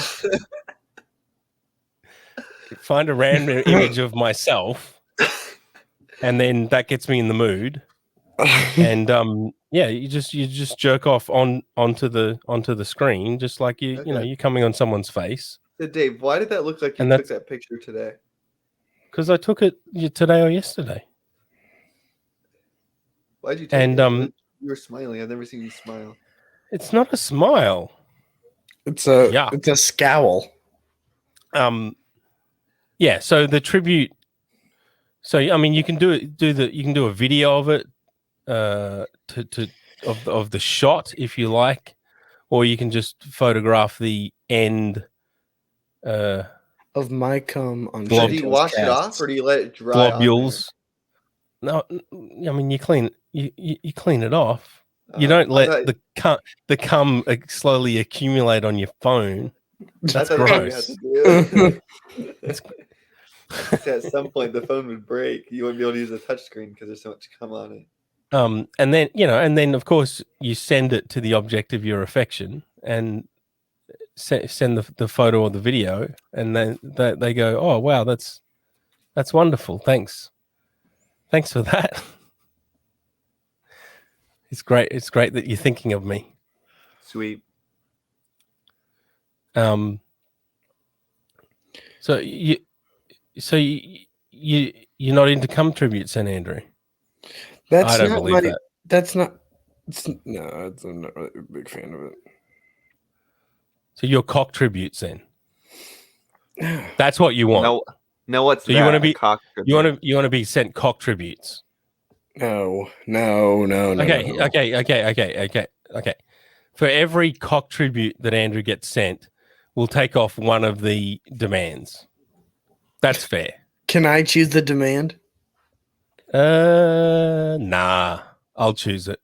Find a random image of myself, and then that gets me in the mood. And you just jerk off onto the screen, just like you're coming on someone's face. So Dave, why did that look like you And took that's- that picture today? Because I took it today or yesterday. Why'd you take And it? You were smiling. I've never seen you smile. it's not a smile. It's a Yeah. It's a scowl. Yeah. So the tribute. So I mean, you can do a video of it, of the shot if you like, or you can just photograph the end. Of my cum on. So do you Chantel's wash it casts. off or do you let it dry? on Globules. No, I mean you clean it off. there? You don't I let thought- the cum slowly accumulate on your phone. I That's thought what you had gross. to do. So at some point the phone would break. You wouldn't be able to use the touchscreen because there's so much cum on it. And then of course you send it to the object of your affection and send the photo or the video, and then they go, oh wow, that's wonderful, thanks for that. It's great that you're thinking of me. Sweet. So you're not into cum tributes then, Andrew? That's I don't not believe my, that. That's not. I'm not really a big fan of it. So you're cock tributes then. That's what you want. No, what's So that? you want to A be cock you want tribute? to you want to be sent cock tributes. No. Okay. For every cock tribute that Andrew gets sent, will take off one of the demands. That's fair. Can I choose the demand? Nah, I'll choose it.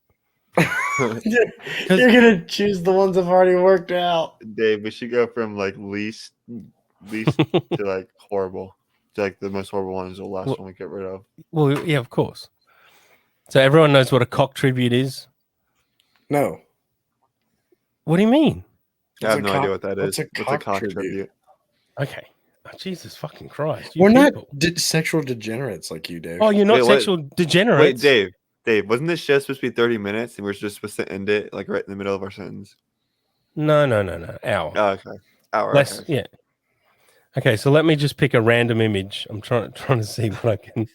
You're gonna choose the ones I've already worked out. Dave, we should go from like least to like horrible. To like the most horrible one is the last one we get rid of. Well, yeah, of course. So everyone knows what a cock tribute is? No. What do you mean? I have no idea what that is. What's a cock tribute? Okay. Oh, Jesus fucking Christ. We're people. not sexual degenerates like you, Dave. Oh, you're not Wait, what? sexual degenerates? Wait, Dave, wasn't this show supposed to be 30 minutes and we're just supposed to end it like right in the middle of our sentence? No. Hour. Oh, okay. Hour. Less, Okay. yeah. Okay, so let me just pick a random image. I'm trying to see what I can.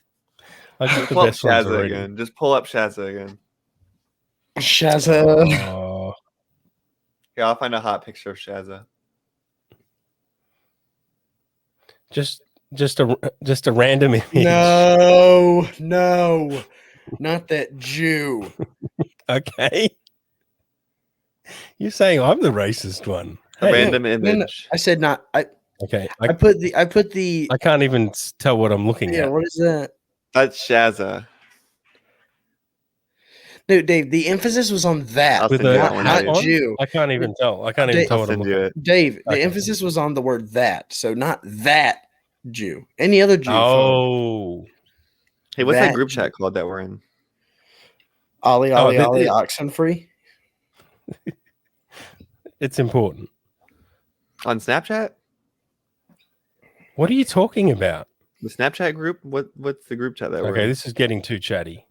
I got the Pull up best ones Shazza already. again. Just pull up Shazza again. Shazza. Oh, Yeah, I'll find a hot picture of Shazza. just a random image. No, not that Jew. Okay. You're saying I'm the racist one. A Hey, random no, image. I said not. okay. I put the. I can't even tell what I'm looking Yeah, at. what is that? That's Shazza. No, Dave. The emphasis was on that, I'll With send you a that one, not hat Dave. on? Jew. I can't even tell. I can't even tell I'll what I'm send looking you at. it. Dave, the Okay. emphasis was on the word that, so not that Jew. Any other Jew? phone. Oh. Hey, what's that That group Jew. chat called that we're in? Ollie, Oh, Oxenfree. It's important. On Snapchat? What are you talking about? The Snapchat group? What's the group chat that we're Okay, in? this is getting too chatty.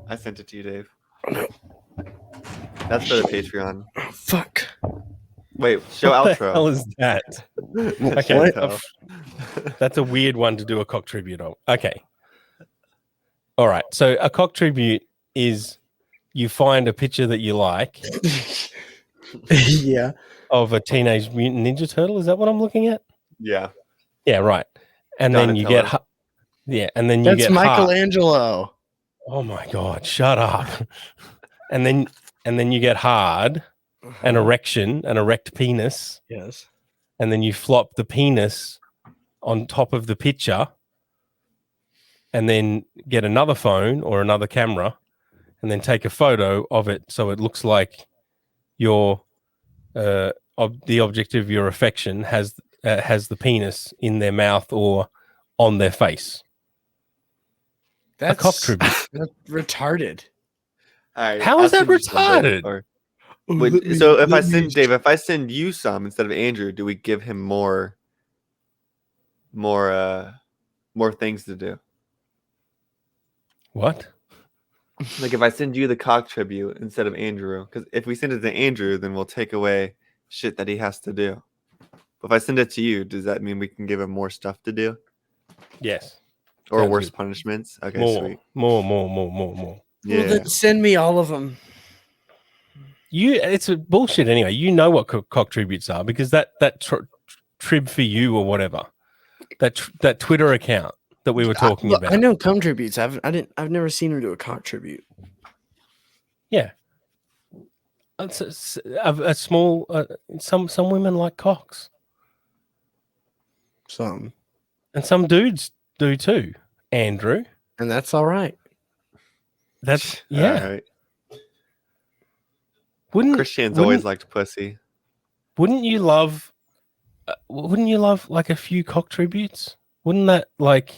I sent it to you, Dave. Oh, no. That's for the Patreon. Oh, fuck. Wait, show What the hell outro. is that? Show Okay, tell. that's a weird one to do a cock tribute on. Okay. All right. So a cock tribute is you find a picture that you like Yeah. of a Teenage Mutant Ninja Turtle. Is that what I'm looking at? Yeah. Yeah, right. And then you get Donatello. and then you That's get hard. Michelangelo. Oh my god, shut up. and then you get hard, an erection, an erect penis, Yes. and then you flop the penis on top of the picture and then get another phone or another camera and then take a photo of it so it looks like your the object of your affection has the penis in their mouth or on their face. That's a cock tribute. That's retarded. All right. How I'll is that send you some, Dave, retarded? or- Ooh, Wait, let me- so if I let me- send Dave, if I send you some instead of Andrew, do we give him more things to do? What? Like if I send you the cock tribute instead of Andrew, because if we send it to Andrew, then we'll take away shit that he has to do. But if I send it to you, does that mean we can give him more stuff to do Yes. or Sounds worse good. punishments? Okay, more, sweet. more. Yeah. Well, then send me all of them. It's a bullshit anyway. You know what cock tributes are because that trib for you or whatever, that Twitter account that we were talking Look, about. I know cum tributes. I've never seen him do a cock tribute. Yeah. It's a small. Some women like cocks, Some, and some dudes do too. Andrew, and that's all right. that's yeah. All right. wouldn't- Christians always liked pussy. Wouldn't you love? Wouldn't you love like a few cock tributes? Wouldn't that like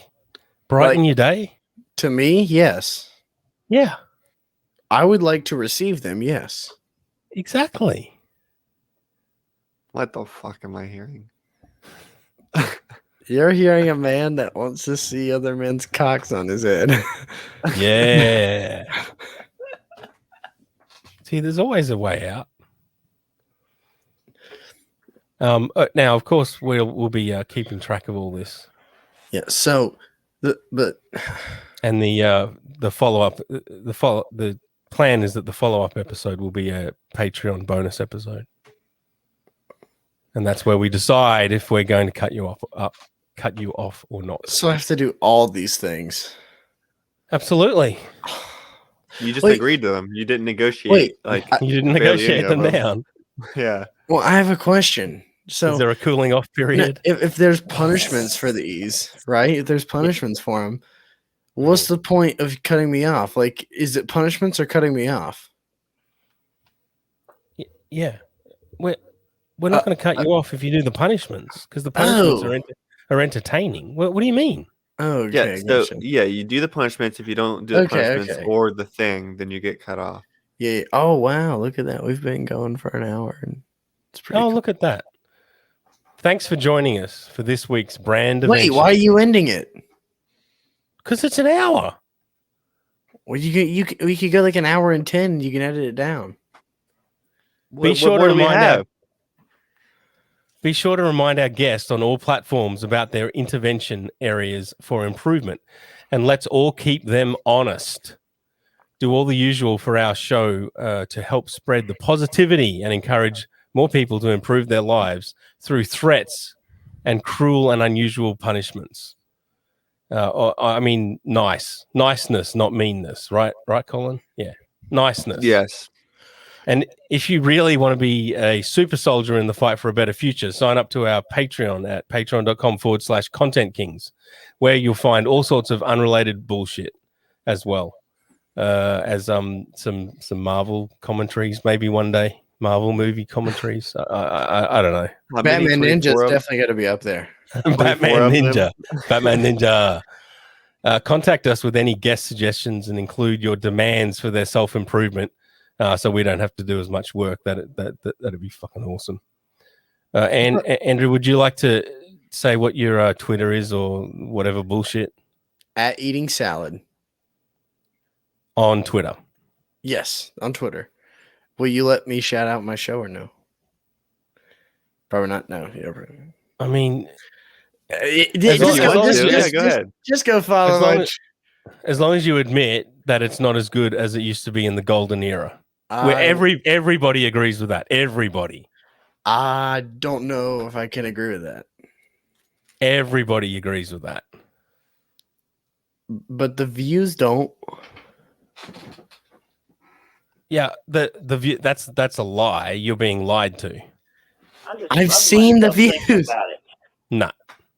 brighten your day? To me, yes. Yeah, I would like to receive them. Yes. exactly. What the fuck am I hearing? You're hearing a man that wants to see other men's cocks on his head. Yeah. See, there's always a way out. Now, of course, we'll be keeping track of all this, Yeah. So, but and the follow up. The plan is that the follow up episode will be a Patreon bonus episode, and that's where we decide if we're going to cut you off or not. so I have to do all these things. Absolutely, You just Wait. agreed to them. You didn't negotiate. Wait, like you didn't barely any negotiate of them them. down. yeah. Well, I have a question. So Is there a cooling off no, period? if there's punishments for these, right? If there's punishments for them, what's the point of cutting me off? Like, is it punishments or cutting me off? Yeah. We're not going to cut you off if you do the punishments, because the punishments are entertaining. What do you mean? Oh, Yeah, okay. so Gotcha. yeah, you do the punishments. If you don't do the Okay, punishments okay. or the thing, then you get cut off. Yeah. Oh, wow. Look at that. We've been going for an hour. And it's pretty Oh, cool. look at that. Thanks for joining us for this week's Brandervention. Wait, why are you ending it? Because it's an hour. Well, we could go like an hour and 10. You can edit it down. Be sure What do we have? Be sure to remind our guests on all platforms about their intervention areas for improvement, and let's all keep them honest. Do all the usual for our show to help spread the positivity and encourage more people to improve their lives through threats and cruel and unusual punishments. Niceness, not meanness, right? Right, Colin? Yeah, niceness. Yes. And if you really want to be a super soldier in the fight for a better future, sign up to our Patreon at patreon.com/Content Kings, where you'll find all sorts of unrelated bullshit as well as some Marvel commentaries, maybe one day. Marvel movie commentaries. I don't know. Batman Ninja's definitely got to be up there. Batman Ninja. Contact us with any guest suggestions and include your demands for their self-improvement. So we don't have to do as much work. That'd be fucking awesome. And Andrew, would you like to say what your Twitter is or whatever bullshit? At Eating Salad. On Twitter. Yes, on Twitter. Will you let me shout out my show or no? Probably not. No. I mean, go ahead. Just go follow. As long as you admit that it's not as good as it used to be in the golden era. Where everybody agrees with that. Everybody. I don't know if I can agree with that. Everybody agrees with that. But the views don't. Yeah, the view that's a lie. You're being lied to. I've seen the views. No.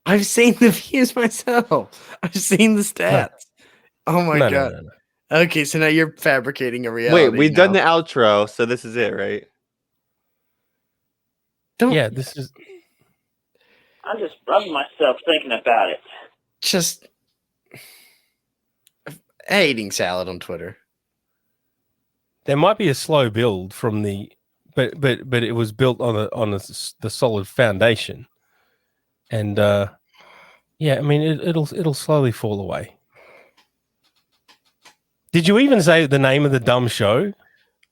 I've seen the views myself. I've seen the stats. Oh my god. No. Okay, so now you're fabricating a reality. Wait, we've done the outro, so this is it, right? Yeah, this is. I'm just rubbing myself thinking about it. Just eating salad on Twitter. There might be a slow build from the, but it was built on the solid foundation, and yeah, I mean it'll slowly fall away. Did you even say the name of the dumb show?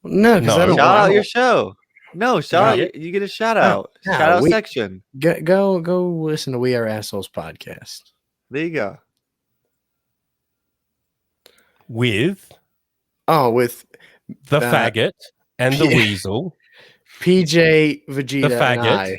No, because I don't shout out your show. No, shout out. You get a shout out. Shout out section. Go listen to We Are Assholes podcast. There you go. With the faggot and the weasel, PJ Vegeta, the faggot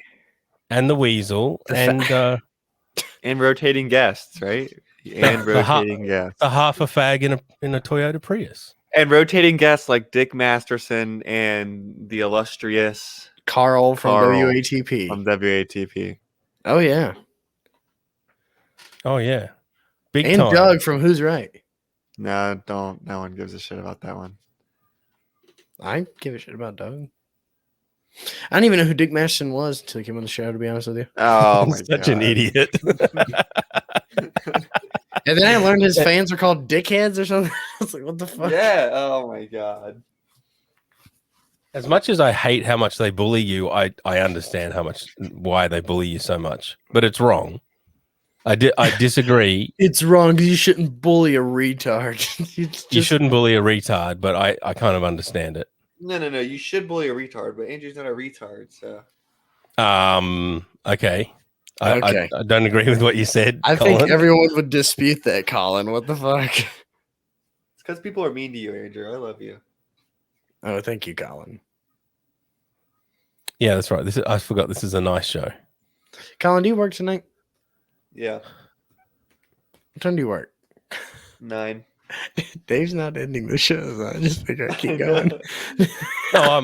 and the weasel, and rotating guests, right? And rotating guests. A half a fag in a Toyota Prius. And rotating guests like Dick Masterson and the illustrious Carl from WATP. From WATP. Oh yeah. Big and time. Doug from Who's Right. No, don't. No one gives a shit about that one. I give a shit about Doug. I didn't even know who Dick Masterson was until he came on the show, to be honest with you. Oh, my Such an idiot. And then I learned his fans are called dickheads or something. I was like, what the fuck? Yeah. Oh, my God. As much as I hate how much they bully you, I understand why they bully you so much. But it's wrong. I disagree. It's wrong because you shouldn't bully a retard. You shouldn't bully a retard, but I kind of understand it. No. You should bully a retard, but Andrew's not a retard, so. Okay. I don't agree with what you said. I think everyone would dispute that, Colin. What the fuck? It's because people are mean to you, Andrew. I love you. Oh, thank you, Colin. Yeah, that's right. I forgot this is a nice show. Colin, do you work tonight? Yeah. What time do you work? 9. Dave's not ending the show, so I just figure I keep going. No,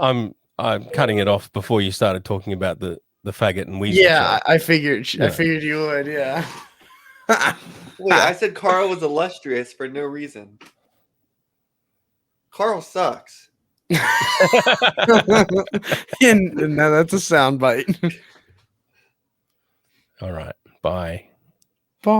I'm I'm cutting it off before you started talking about the faggot and weasel. Yeah, show. I figured. I Yeah. figured you would. Yeah. Wait, I said Carl was illustrious for no reason. Carl sucks. And now that's a soundbite. All right. Bye. Bye.